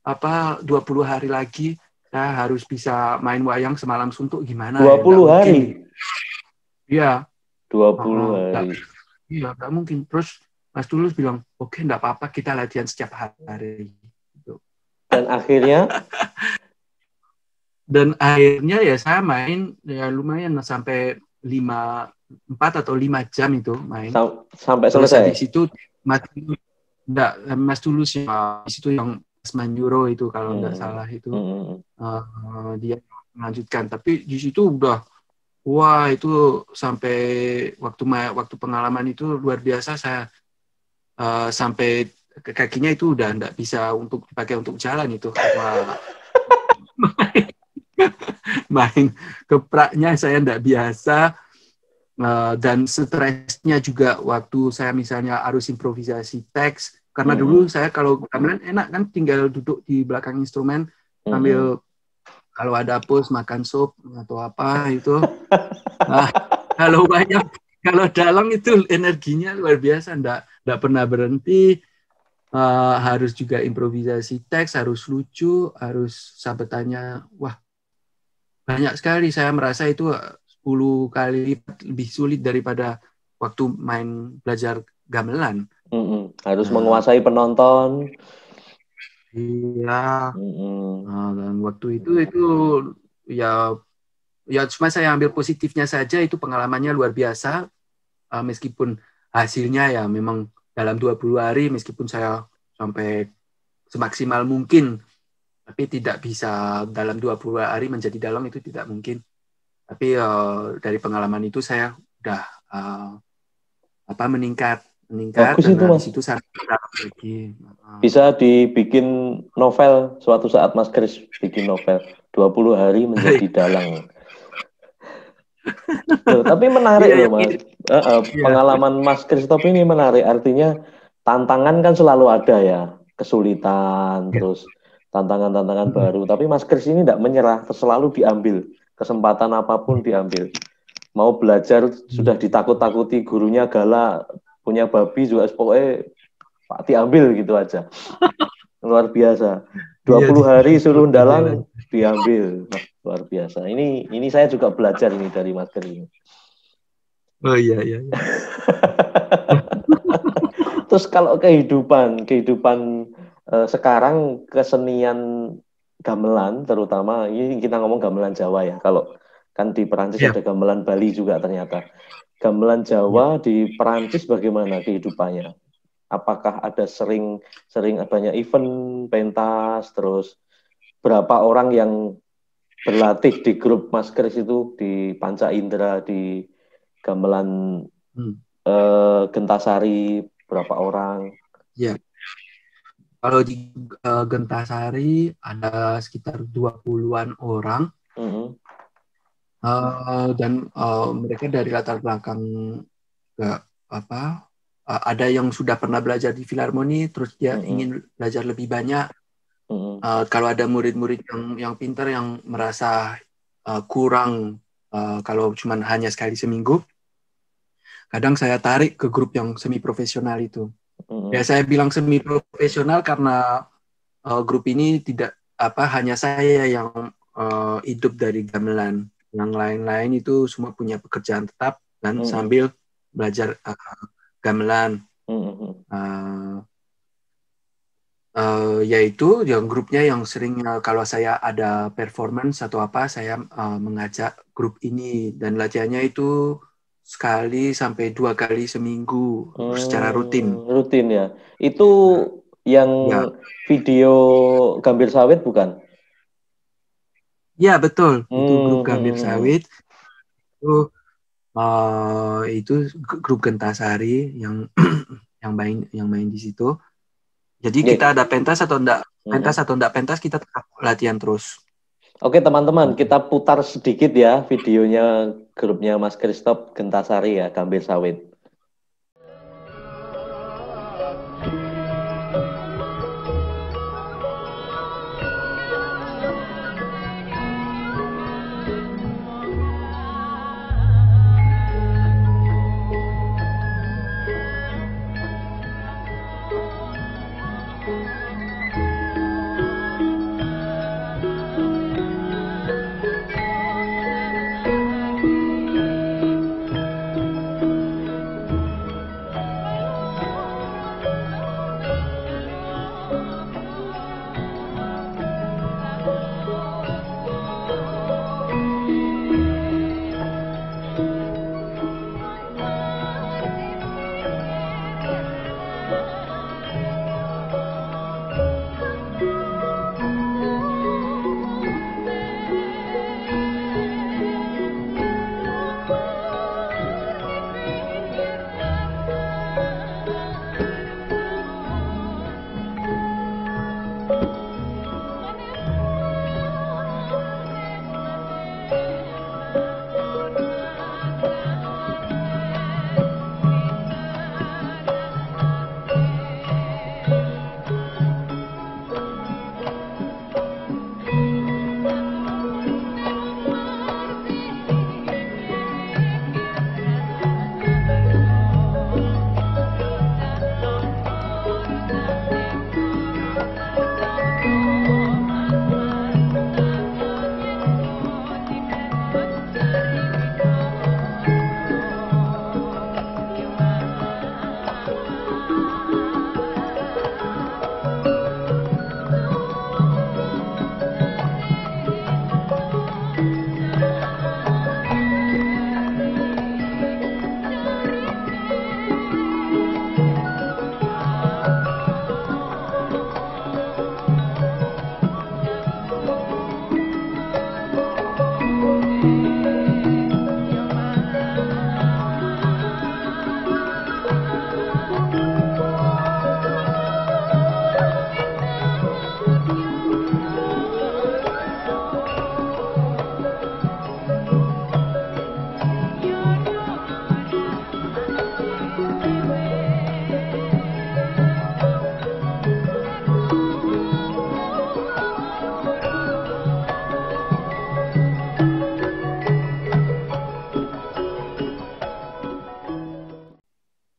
20 hari lagi saya harus bisa main wayang semalam suntuk gimana? 20 hari? Iya. 20 hari. Iya, nggak mungkin. Terus Mas Tulus bilang, oke, nggak apa-apa, kita latihan setiap hari. Gitu. Dan akhirnya? Ya saya main, ya lumayan sampai 4 atau 5 jam itu main. Sampai selesai? Terus di situ, Mas Tulus di situ yang Mas Manjuro itu kalau nggak salah itu dia melanjutkan. Tapi di situ udah, wah itu sampai waktu pengalaman itu luar biasa. Saya sampai kakinya itu udah nggak bisa untuk dipakai untuk jalan itu karena main kepraknya saya nggak biasa. Dan stresnya juga waktu saya misalnya harus improvisasi teks, karena dulu saya kalau gamelan enak kan tinggal duduk di belakang instrumen sambil kalau ada pause makan sup atau apa itu. Nah, kalau dalang itu energinya luar biasa, enggak pernah berhenti. Harus juga improvisasi teks, harus lucu, harus sabetannya, wah banyak sekali. Saya merasa itu 10 kali lebih sulit daripada waktu main belajar gamelan. Harus menguasai penonton. Iya. Dan waktu itu ya cuma saya ambil positifnya saja, itu pengalamannya luar biasa. Meskipun hasilnya ya memang dalam 20 hari, meskipun saya sampai semaksimal mungkin, tapi tidak bisa dalam 20 hari menjadi dalang, itu tidak mungkin. Tapi dari pengalaman itu saya udah meningkat. Bagus dan itu, Mas. Itu saya lagi. Bisa dibikin novel suatu saat, Mas Kris bikin novel 20 hari menjadi dalang. Loh, tapi menarik loh, Mas. Pengalaman Mas Christoph ini menarik. Artinya tantangan kan selalu ada ya, kesulitan, terus tantangan-tantangan baru. Tapi Mas Kris ini tidak menyerah, selalu diambil. Kesempatan apapun diambil. Mau belajar sudah ditakut-takuti, gurunya galak, punya babi juga pokoknya Pak diambil gitu aja. Luar biasa. 20 hari suruh dalang diambil. Nah, luar biasa. Ini saya juga belajar ini dari Mas Kris ini. Oh iya. Terus kalau kehidupan sekarang, kesenian gamelan terutama, ini kita ngomong gamelan Jawa ya. Kalau kan di Perancis ada gamelan Bali juga ternyata. Gamelan Jawa di Perancis bagaimana kehidupannya? Apakah ada sering banyak event pentas, terus berapa orang yang berlatih di grup Mas Kris itu, di Panca Indra, di gamelan Gentasari, berapa orang? Ya. Kalau di Gentasari ada sekitar 20-an orang. Dan mereka dari latar belakang ada yang sudah pernah belajar di Filharmoni, terus dia ingin belajar lebih banyak. Kalau ada murid-murid yang pintar yang merasa kurang kalau cuma hanya sekali seminggu, kadang saya tarik ke grup yang semi profesional itu. Ya saya bilang semi profesional karena grup ini tidak hanya saya yang hidup dari gamelan. Yang lain-lain itu semua punya pekerjaan tetap dan sambil belajar gamelan. Yaitu yang grupnya yang sering kalau saya ada performance atau apa, saya mengajak grup ini, dan latihannya itu sekali sampai 2 kali seminggu secara rutin. Rutin ya. Itu yang video Gambir Sawit bukan? Ya betul, itu grup Gambir Sawit. Itu grup Gentasari yang main di situ. Jadi kita ada pentas atau enggak pentas, kita tetap latihan terus. Oke teman-teman, kita putar sedikit ya videonya grupnya Mas Christoph Gentasari ya, Gambir Sawit.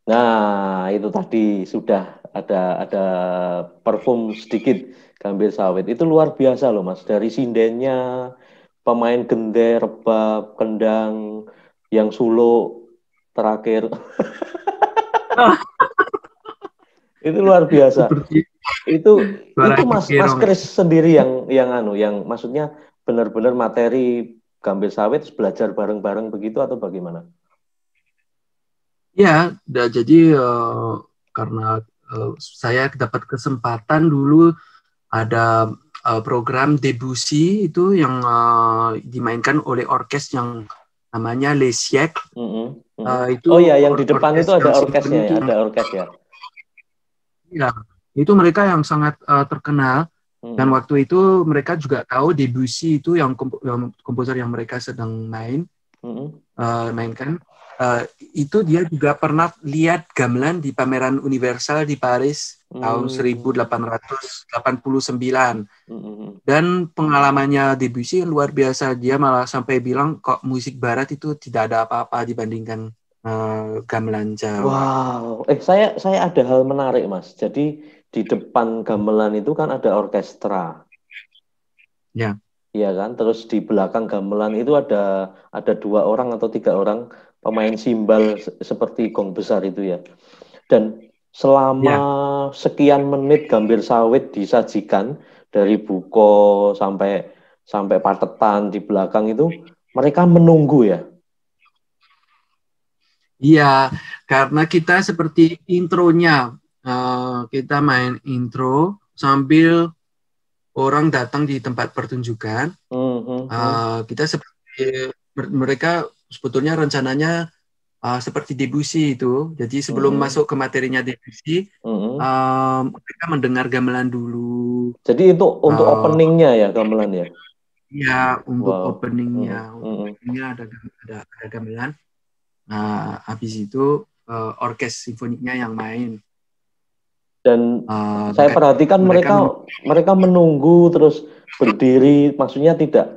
Nah, itu tadi sudah ada parfum sedikit Gambir Sawit. Itu luar biasa loh, Mas. Dari sindennya, pemain gende, rebab, kendang, yang Solo terakhir. Ah, Itu luar biasa. seperti Itu suara itu Edi Mas Pirong. Kris sendiri yang maksudnya benar-benar materi Gambir Sawit belajar bareng-bareng begitu atau bagaimana? Ya, jadi karena saya dapat kesempatan dulu ada program Debussy itu yang dimainkan oleh orkes yang namanya Les Siècles. Mm-mm, mm-mm. Oh Itu ya, yang di depan itu orkes ada yang orkesnya simfonik ya, yang ada orkes ya. ya, itu mereka yang sangat terkenal. Dan Mm-mm, waktu itu mereka juga tahu Debussy itu yang komposer yang mereka sedang mm-mm. mainkan. Eh, itu dia juga pernah lihat gamelan di pameran Universal di Paris tahun Hmm, 1889. mm-mm. Dan pengalamannya Debussy luar biasa. Dia malah sampai bilang kok musik barat itu tidak ada apa-apa dibandingkan gamelan Jawa. Wow, saya ada hal menarik Mas. Jadi di depan gamelan itu kan ada orkestra, Ya, ya kan? Terus di belakang gamelan itu ada dua orang atau tiga orang pemain simbal seperti gong besar itu ya. Dan selama ya, sekian menit Gambir Sawit disajikan dari buko sampai sampai patetan di belakang itu mereka menunggu ya. iya. Karena kita seperti intronya, kita main intro sambil orang datang di tempat pertunjukan. Hmm, hmm, hmm, Kita seperti mereka sebetulnya rencananya seperti Debussy itu. Jadi sebelum hmm, masuk ke materinya Debussy, hmm. mereka mendengar gamelan dulu. Jadi itu untuk Uh, openingnya ya gamelan ya. ya untuk Wow. openingnya, Hmm, hmm. ada gamelan. Habis itu orkes simfoniknya yang main. Dan saya Makanya perhatikan mereka mereka mereka menunggu terus berdiri, maksudnya tidak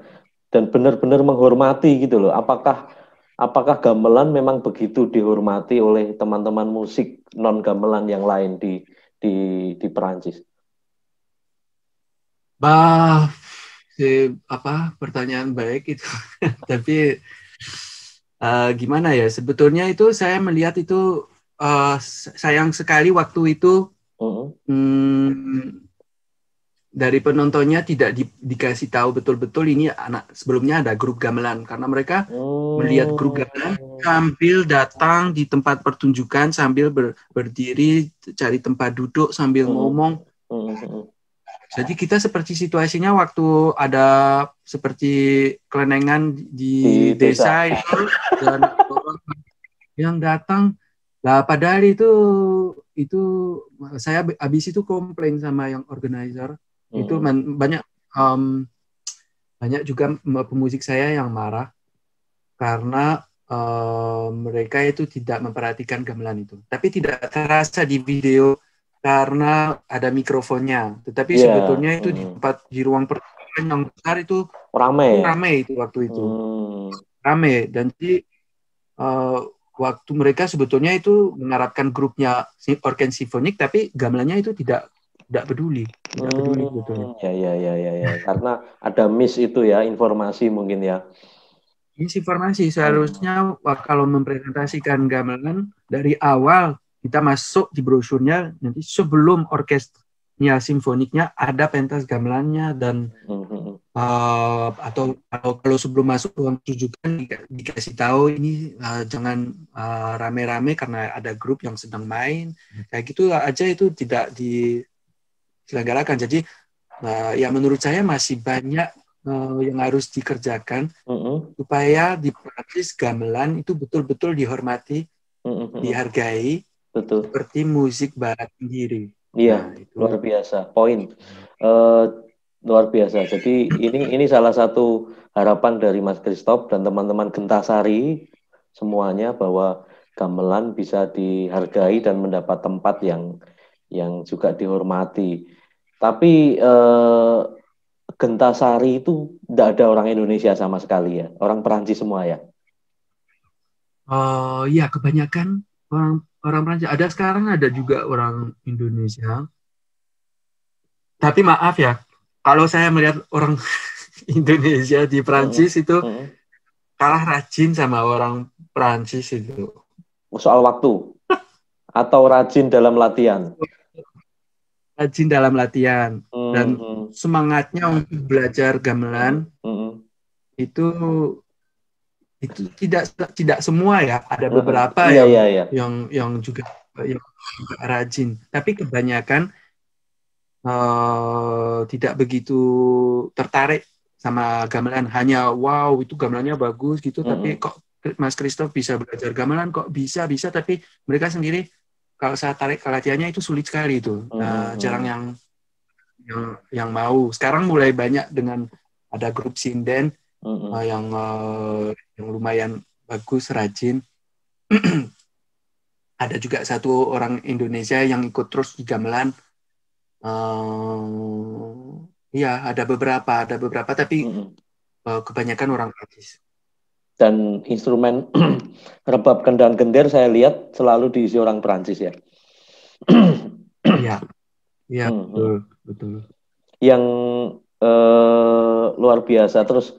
dan benar-benar menghormati gitu loh. Apakah gamelan memang begitu dihormati oleh teman-teman musik non gamelan yang lain di di Perancis? bah apa pertanyaan baik itu. Tapi gimana ya? Sebetulnya itu saya melihat itu sayang sekali waktu itu Mm-mm. hmm, dari penontonnya tidak dikasih tahu betul-betul ini anak sebelumnya ada grup gamelan karena mereka melihat grup Hmm. gamelan sambil datang di tempat pertunjukan sambil berdiri cari tempat duduk sambil Mm-mm. ngomong. Mm-mm. Jadi kita seperti situasinya waktu ada seperti kelenengan di Di desa. desa itu dan orang yang datang lah padahal itu saya habis itu komplain sama yang organizer itu Mm-mm. banyak um, banyak juga pemusik saya yang marah karena mereka itu tidak memperhatikan gamelan itu tapi tidak terasa di video karena ada mikrofonnya tetapi Iya. sebetulnya itu di Mm. tempat di ruang pertunjukan yang besar Ramai itu ya. ramai itu waktu itu Hmm. ramai dan jadi uh, waktu mereka sebetulnya itu mengharapkan grupnya organ simfonik, tapi gamelannya itu tidak peduli sebetulnya. Ya, ya, ya, ya, ya. Karena ada miss itu ya, informasi mungkin ya. Ini informasi Hmm. seharusnya kalau mempresentasikan gamelan dari awal kita masuk di brosurnya nanti sebelum orkesnya simfoniknya ada pentas gamelannya dan Hmm, hmm, hmm. atau kalau sebelum masuk ruang rujukan dikasih tahu ini jangan rame-rame karena ada grup yang sedang main kayak gitu aja itu tidak diselenggarakan jadi ya menurut saya masih banyak yang harus dikerjakan Hmm, hmm. supaya di praktis gamelan itu betul-betul dihormati Hmm, hmm, hmm. dihargai Betul. seperti musik barat sendiri. Iya, Nah luar itu biasa. Poin. Eh, luar biasa. Jadi ini salah satu harapan dari Mas Christoph dan teman-teman Gentasari semuanya bahwa gamelan bisa dihargai dan mendapat tempat yang juga dihormati. Tapi Gentasari itu tidak ada orang Indonesia sama sekali ya, orang Perancis semua ya. ya kebanyakan orang orang Prancis. Ada sekarang ada juga orang Indonesia. Tapi maaf ya, kalau saya melihat orang Indonesia di Mm-mm. Prancis itu Mm-mm. kalah rajin sama orang Prancis itu. Soal waktu atau rajin dalam latihan. Rajin dalam latihan dan Mm-mm. semangatnya untuk belajar Mm-mm. gamelan Mm-mm. itu tidak tidak semua ya, ada Mm-mm. beberapa Iya, iya, iya. yang juga rajin, tapi kebanyakan tidak begitu tertarik sama gamelan, hanya wow itu gamelannya bagus gitu, tapi Mm-mm. kok Mas Christoph bisa belajar gamelan, kok bisa tapi mereka sendiri kalau saya tarik ke latihannya itu sulit sekali itu. Jarang Mm-mm. yang mau. Sekarang mulai banyak dengan ada grup sinden Mm-mm. yang lumayan bagus, rajin. Ada juga satu orang Indonesia yang ikut terus di gamelan. Iya, ada beberapa, tapi Mm-mm. kebanyakan orang Prancis. Dan instrumen rebab kendang gender saya lihat selalu diisi orang Prancis ya. Iya, iya betul, Mm-mm. betul. Yang luar biasa. Terus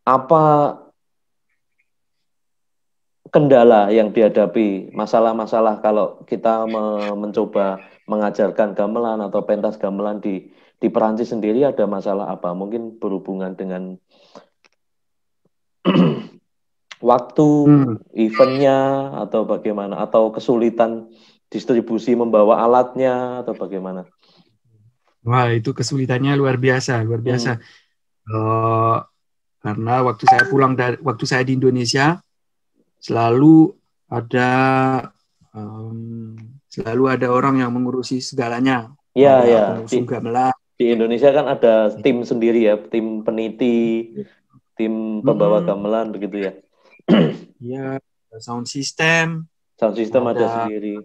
apa kendala yang dihadapi, masalah-masalah kalau kita mencoba mengajarkan gamelan atau pentas gamelan di Perancis sendiri, ada masalah apa? Mungkin berhubungan dengan waktu, Hmm. eventnya, atau bagaimana? Atau kesulitan distribusi membawa alatnya, atau bagaimana? Wah, itu kesulitannya luar biasa, luar biasa. Mm-mm. Eh, karena waktu saya di Indonesia selalu ada em, selalu ada orang yang mengurusi segalanya. Ya, Ada ya. Di, pengusung gamelan. di Indonesia kan ada tim sendiri ya, tim peniti, tim pembawa Mm-mm. gamelan begitu ya. Ya, ada sound system, Sound system ada ada sendiri.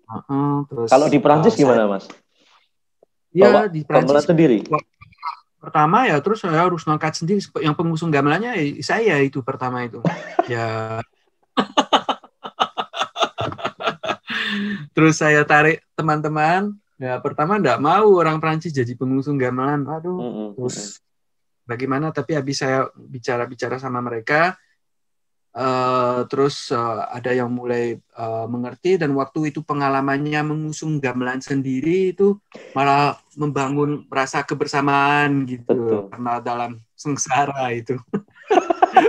Kalau terus di Perancis saya gimana, Mas? Bawa ya di gamelan Prancis sendiri? pertama ya, terus saya harus ngangkat sendiri yang pengusung gamelannya saya itu pertama itu. Ya, terus saya tarik teman-teman. Ya, pertama enggak mau orang Prancis jadi pengusung gamelan. Aduh, Mm-mm, mm-mm. terus bagaimana, tapi habis saya bicara-bicara sama mereka, terus ada yang mulai mengerti, dan waktu itu pengalamannya mengusung gamelan sendiri itu malah membangun rasa kebersamaan gitu, Betul. karena dalam sengsara itu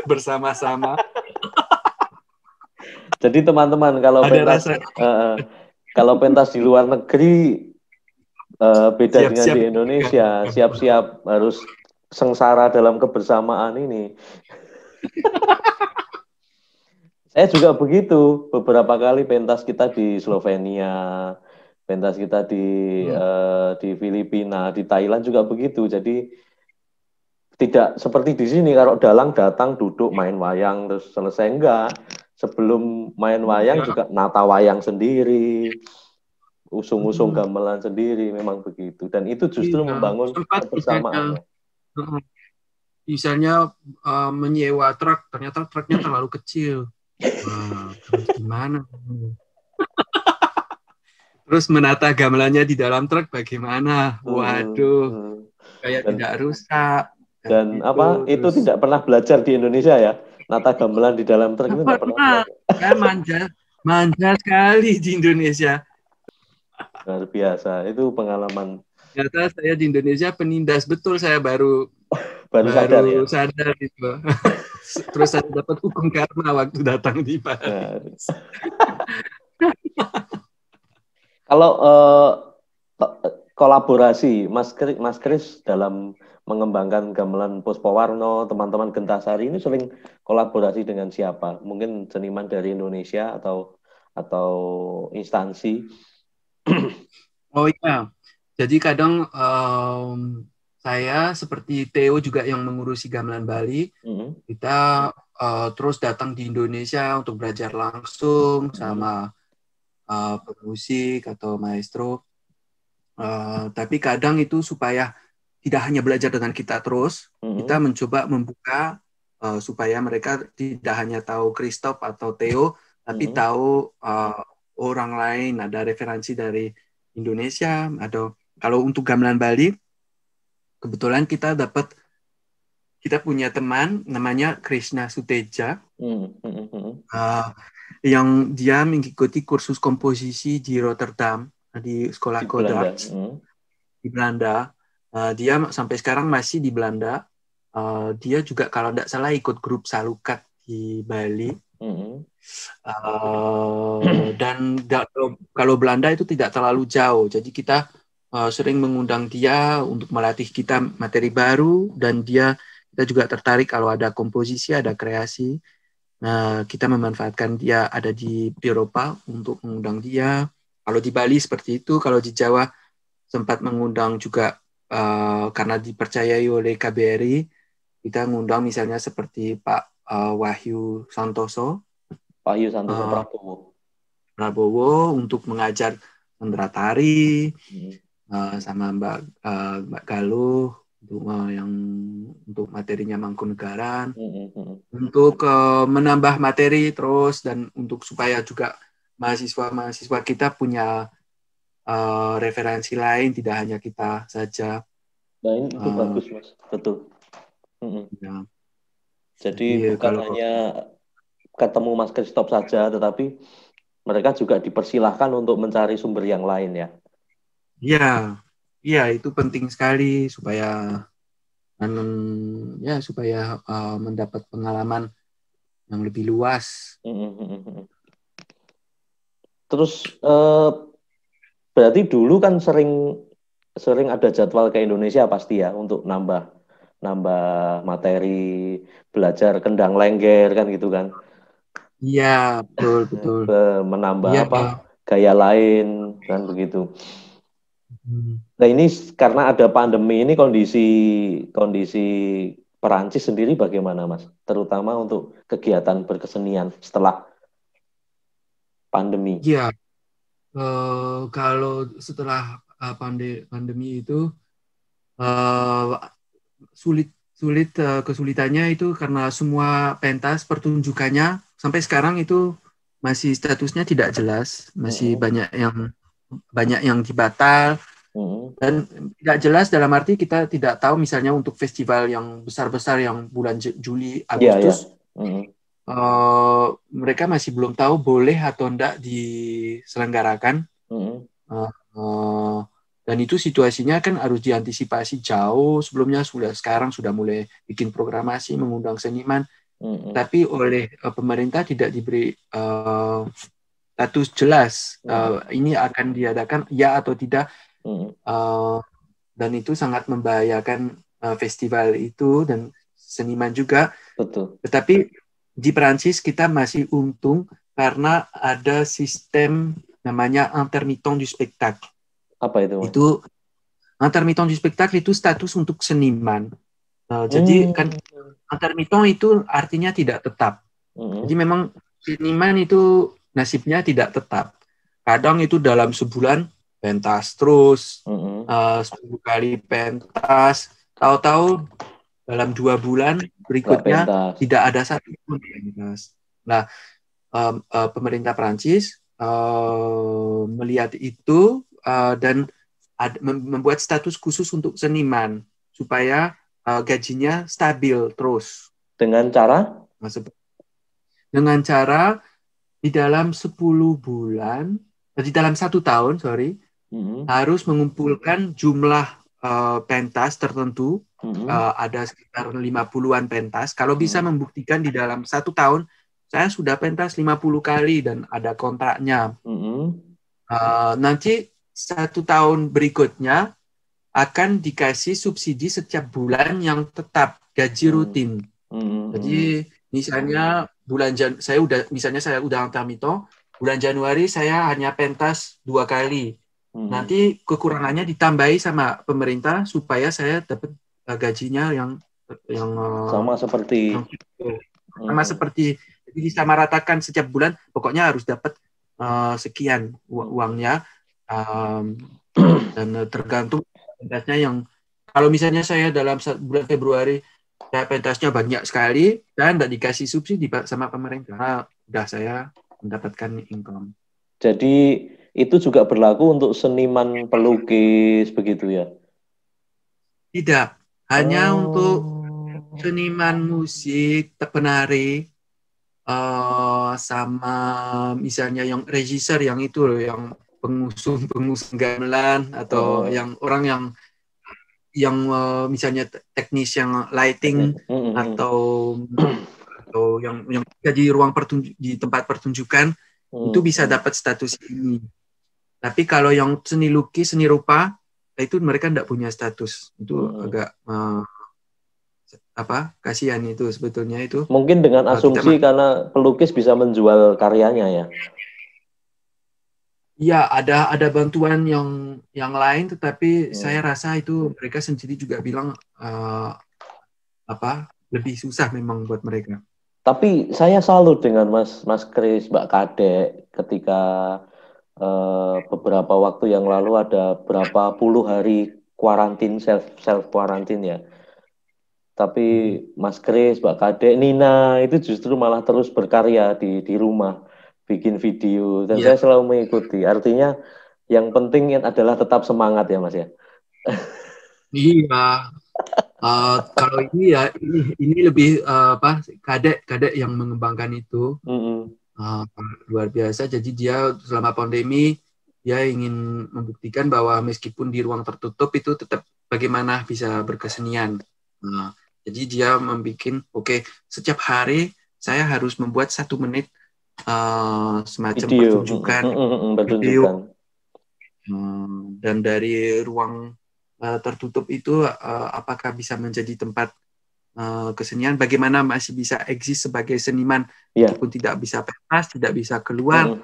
bersama-sama Jadi teman-teman ada rasa kalau pentas di luar negeri beda dengan siap-siap. di Indonesia, siap-siap harus sengsara dalam kebersamaan ini. Saya juga begitu. Beberapa kali pentas kita di Slovenia, pentas kita Hmm. di Filipina, di Thailand juga begitu. Jadi tidak seperti di sini kalau dalang datang duduk main wayang terus selesai, enggak. Sebelum main wayang Ya, juga nata wayang sendiri, usung-usung hmm, gamelan sendiri, memang begitu. Dan itu justru iya. membangun Sempat kebersamaannya. misalnya menyewa truk, ternyata truknya terlalu kecil. Wah, terus gimana? Terus menata gamelannya di dalam truk bagaimana? Hmm, Waduh, hmm. kayak Dan tidak rusak kayak dan gitu. apa itu Terus tidak pernah belajar di Indonesia ya. Nata gamelan di dalam truk nggak itu tidak pernah pernah. belajar. Saya manja sekali di Indonesia. Luar biasa. Itu pengalaman Ternyata saya di Indonesia penindas betul. Saya baru baru sadar ya. baru sadar gitu. Terus saya dapat hukum karma waktu datang di Nah, Paris. kalau kolaborasi Mas Kris dalam mengembangkan gamelan Puspawarno, teman-teman Gentasari ini sering kolaborasi dengan siapa? Mungkin seniman dari Indonesia atau instansi. Oh iya, jadi kadang saya seperti Theo juga yang mengurusi gamelan Bali. Mhm, Kita terus datang di Indonesia untuk belajar langsung mhm, sama pemusik atau maestro. Tapi kadang itu supaya tidak hanya belajar dengan kita terus, kita mhm, mencoba membuka supaya mereka tidak hanya tahu Christoph atau Theo, tapi tahu orang lain, ada referensi dari Indonesia. Atau kalau untuk gamelan Bali, kebetulan kita punya teman namanya Krishna Suteja, yang dia mengikuti kursus komposisi di Rotterdam, di sekolah Codarts di Belanda. Dia sampai sekarang masih di Belanda. Dia juga kalau tidak salah ikut grup Salukat di Bali. Dan kalau Belanda itu tidak terlalu jauh, jadi kita sering mengundang dia untuk melatih kita materi baru, dan kita juga tertarik kalau ada komposisi, ada kreasi. Nah, kita memanfaatkan dia ada di Eropa untuk mengundang dia. Kalau di Bali seperti itu, kalau di Jawa sempat mengundang juga karena dipercayai oleh KBRI, kita mengundang misalnya seperti Pak Wahyu Santoso Prabowo untuk mengajar sendera tari, sama Mbak Galuh untuk materinya Mangkunegaran, untuk menambah materi terus, dan untuk supaya juga mahasiswa kita punya referensi lain, tidak hanya kita saja. Nah, ini itu bagus, Mas. Betul. Ya. Jadi bukan hanya ketemu Mas Christoph saja, tetapi mereka juga dipersilahkan untuk mencari sumber yang lain, ya. Iya, itu penting sekali supaya mendapat pengalaman yang lebih luas. Terus berarti dulu kan sering ada jadwal ke Indonesia pasti ya, untuk nambah materi, belajar kendang lengger kan gitu kan. Iya, betul. Menambah gaya lain kan begitu. Nah, ini karena ada pandemi ini, kondisi Perancis sendiri bagaimana, Mas? Terutama untuk kegiatan berkesenian setelah pandemi. Iya, kalau setelah pandemi itu kesulitannya itu karena semua pentas pertunjukannya sampai sekarang itu masih statusnya tidak jelas, masih banyak yang dibatal, dan tidak jelas dalam arti kita tidak tahu misalnya untuk festival yang besar-besar yang bulan Juli Agustus. Mereka masih belum tahu boleh atau tidak diselenggarakan. Dan itu situasinya kan harus diantisipasi jauh sebelumnya. Sekarang sudah mulai bikin programasi, mengundang seniman, tapi oleh pemerintah tidak diberi status jelas ini akan diadakan ya atau tidak. Dan itu sangat membahayakan festival itu dan seniman juga. Betul. Tetapi di Perancis kita masih untung karena ada sistem namanya intermittent du spectacle. Apa itu, Mas? Itu intermittent du spectacle itu status untuk seniman. Jadi kan intermittent itu artinya tidak tetap. Jadi memang seniman itu nasibnya tidak tetap. Kadang itu dalam sebulan pentas terus, 10 kali pentas, tahu-tahu dalam 2 bulan berikutnya tidak ada satu pun pentas. Nah, pemerintah Prancis melihat itu dan membuat status khusus untuk seniman supaya gajinya stabil terus. Dengan cara di dalam 10 bulan, di dalam 1 tahun, harus mengumpulkan jumlah pentas tertentu. Ada sekitar 50-an pentas. Kalau bisa membuktikan di dalam 1 tahun saya sudah pentas 50 kali dan ada kontraknya. Nanti 1 tahun berikutnya akan dikasih subsidi setiap bulan yang tetap, gaji rutin. Jadi misalnya saya udah intermittent, bulan Januari saya hanya pentas 2 kali. Nanti kekurangannya ditambahi sama pemerintah supaya saya dapat gajinya yang sama seperti jadi disamaratakan setiap bulan, pokoknya harus dapat sekian uangnya, dan tergantung pentasnya. Yang kalau misalnya saya dalam bulan Februari pentasnya banyak sekali dan tidak dikasih subsidi sama pemerintah, udah saya mendapatkan income. Jadi itu juga berlaku untuk seniman pelukis begitu ya? Tidak, hanya untuk Oh. seniman musik, penari, sama misalnya yang regisseur yang itu loh, yang pengusung gamelan, atau yang orang yang misalnya teknis yang lighting, atau yang di ruang di tempat pertunjukan itu bisa dapat status ini. Tapi kalau yang seni lukis, seni rupa, itu mereka tidak punya status. Itu agak kasihan itu sebetulnya itu. Mungkin dengan asumsi karena pelukis bisa menjual karyanya ya. Iya, ada bantuan yang lain, tetapi saya rasa itu mereka sendiri juga bilang lebih susah memang buat mereka. Tapi saya salut dengan Mas Kris, Mbak Kadek, ketika beberapa waktu yang lalu ada berapa puluh hari kuarantin, self kuarantin ya. Tapi Mas Kris, Mbak Kadek, Nina itu justru malah terus berkarya di rumah, bikin video, dan saya selalu mengikuti. Artinya yang penting adalah tetap semangat ya Mas ya. Iya. Kalau ini ya ini lebih kadek yang mengembangkan itu. Luar biasa. Jadi dia selama pandemi dia ingin membuktikan bahwa meskipun di ruang tertutup itu tetap bagaimana bisa berkesenian. Jadi dia membuat setiap hari saya harus membuat 1 menit semacam pertunjukan video. Dan dari ruang tertutup itu apakah bisa menjadi tempat kesenian, bagaimana masih bisa eksis sebagai seniman meskipun tidak bisa pentas, tidak bisa keluar,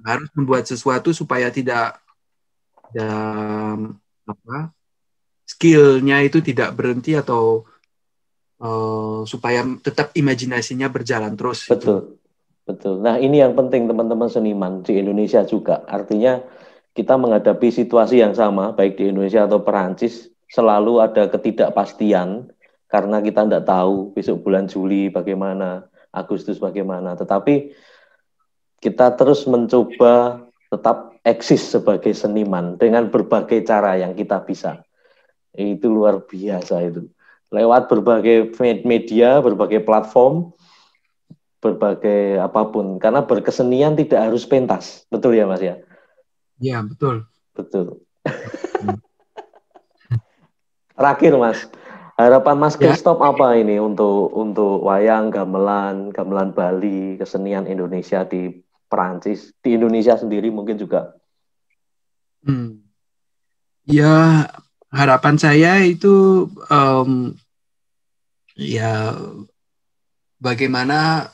harus membuat sesuatu supaya tidak skillnya itu tidak berhenti, atau supaya tetap imajinasinya berjalan terus. Betul. Nah ini yang penting teman-teman seniman di Indonesia juga. Artinya kita menghadapi situasi yang sama, baik di Indonesia atau Perancis, selalu ada ketidakpastian, karena kita tidak tahu besok bulan Juli bagaimana, Agustus bagaimana. Tetapi kita terus mencoba tetap eksis sebagai seniman dengan berbagai cara yang kita bisa. Itu luar biasa itu. Lewat berbagai media, berbagai platform, berbagai apapun. Karena berkesenian tidak harus pentas. Betul ya Mas ya? Iya, betul. Terakhir Mas, harapan Mas Christoph apa ini untuk wayang, gamelan Bali, kesenian Indonesia di Perancis, di Indonesia sendiri mungkin juga? Ya, harapan saya itu ya bagaimana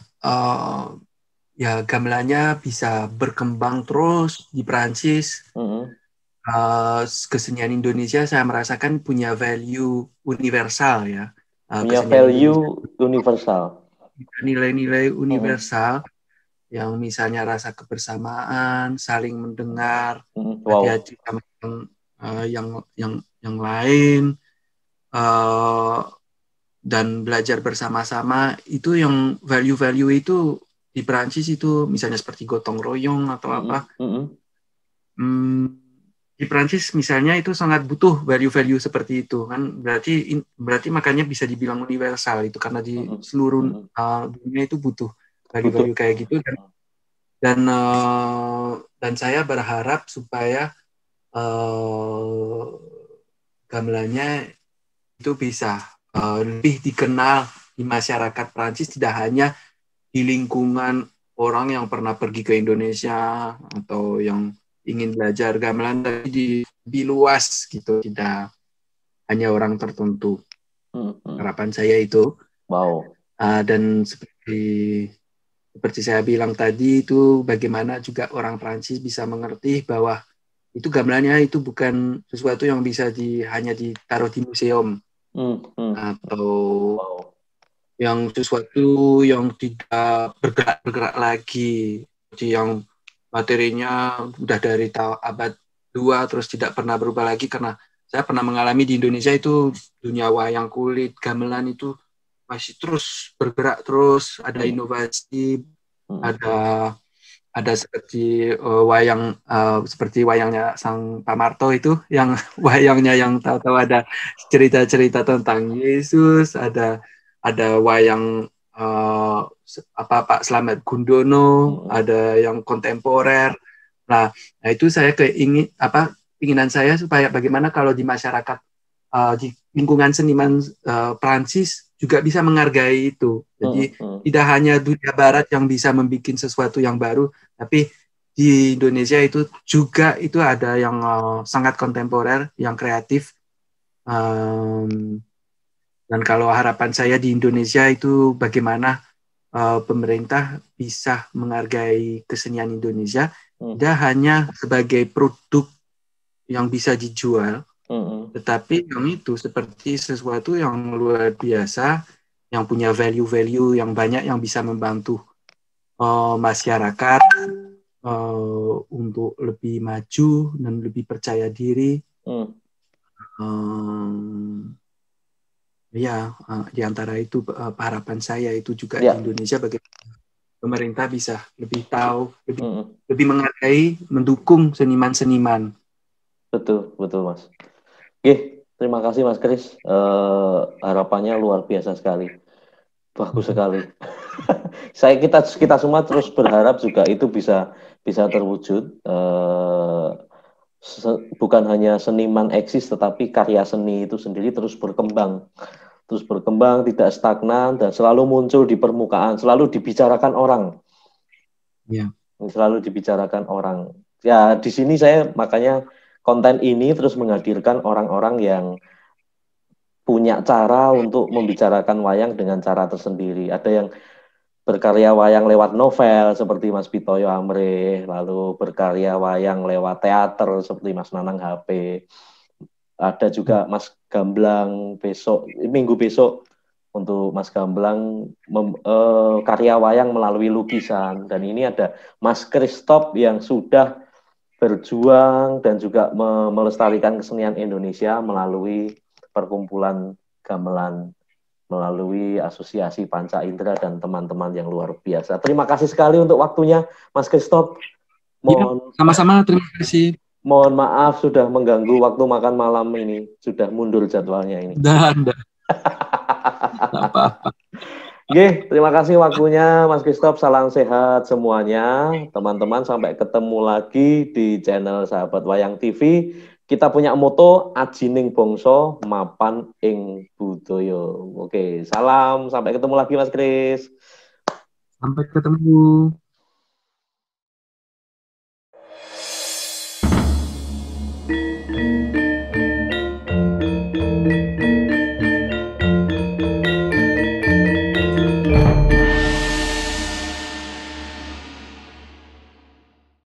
ya gamelannya bisa berkembang terus di Perancis. Kesenian Indonesia saya merasakan punya value universal ya. Punya value universal. Nilai-nilai universal yang misalnya rasa kebersamaan, saling mendengar, hati-hati sama yang lain, dan belajar bersama-sama. Itu yang value-value itu di Perancis itu misalnya seperti gotong royong atau apa. Di Perancis misalnya itu sangat butuh value-value seperti itu kan, berarti makanya bisa dibilang universal itu, karena di seluruh dunia itu butuh value-value kayak gitu, dan saya berharap supaya gamelannya itu bisa lebih dikenal di masyarakat Perancis, tidak hanya di lingkungan orang yang pernah pergi ke Indonesia atau yang ingin belajar gamelan, tapi lebih luas gitu, tidak hanya orang tertentu. Harapan saya itu. Dan seperti saya bilang tadi itu, bagaimana juga orang Prancis bisa mengerti bahwa itu gamelannya itu bukan sesuatu yang bisa hanya ditaruh di museum atau yang sesuatu yang tidak bergerak lagi, yang materinya udah dari abad 2 terus tidak pernah berubah lagi. Karena saya pernah mengalami di Indonesia itu, dunia wayang kulit, gamelan itu masih terus bergerak terus, ada inovasi, ada ada seperti seperti wayangnya Sang Pamarto itu, yang wayangnya yang tahu-tahu ada cerita-cerita tentang Yesus, ada wayang Pak Slamet Gundono, ada yang kontemporer. Nah itu saya keinginan saya supaya bagaimana kalau di masyarakat, di lingkungan seniman Prancis juga bisa menghargai itu. Jadi tidak hanya dunia barat yang bisa membuat sesuatu yang baru, tapi di Indonesia itu juga itu ada yang sangat kontemporer, yang kreatif. Dan kalau harapan saya di Indonesia itu bagaimana pemerintah bisa menghargai kesenian Indonesia, tidak hanya sebagai produk yang bisa dijual, tetapi yang itu seperti sesuatu yang luar biasa, yang punya value-value yang banyak, yang bisa membantu masyarakat untuk lebih maju dan lebih percaya diri. Di antara itu harapan saya itu juga di Indonesia, bagaimana pemerintah bisa lebih tahu, lebih menghargai, mendukung seniman-seniman. Betul Mas. Terima kasih Mas Kris. Harapannya luar biasa sekali, bagus sekali. kita semua terus berharap juga itu bisa terwujud. Bukan hanya seniman eksis, tetapi karya seni itu sendiri terus berkembang, tidak stagnan, dan selalu muncul di permukaan, selalu dibicarakan orang. Selalu dibicarakan orang. Ya, di sini saya makanya konten ini terus menghadirkan orang-orang yang punya cara untuk membicarakan wayang dengan cara tersendiri. Ada yang berkarya wayang lewat novel seperti Mas Pitoyo Amrih, lalu berkarya wayang lewat teater seperti Mas Nanang HP. Ada juga Mas Gamblang minggu besok untuk Mas Gamblang karya wayang melalui lukisan. Dan ini ada Mas Christoph yang sudah berjuang dan juga melestarikan kesenian Indonesia melalui perkumpulan gamelan, melalui Asosiasi Panca Indera dan teman-teman yang luar biasa. Terima kasih sekali untuk waktunya, Mas Christoph. Sama-sama, terima kasih. Mohon maaf sudah mengganggu waktu makan malam ini, sudah mundur jadwalnya ini. Tidak apa-apa. Terima kasih waktunya, Mas Christoph. Salam sehat semuanya, teman-teman. Sampai ketemu lagi di channel Sahabat Wayang TV. Kita punya moto ajining bangsa mapan ing budaya. Salam, sampai ketemu lagi Mas Kris. Sampai ketemu.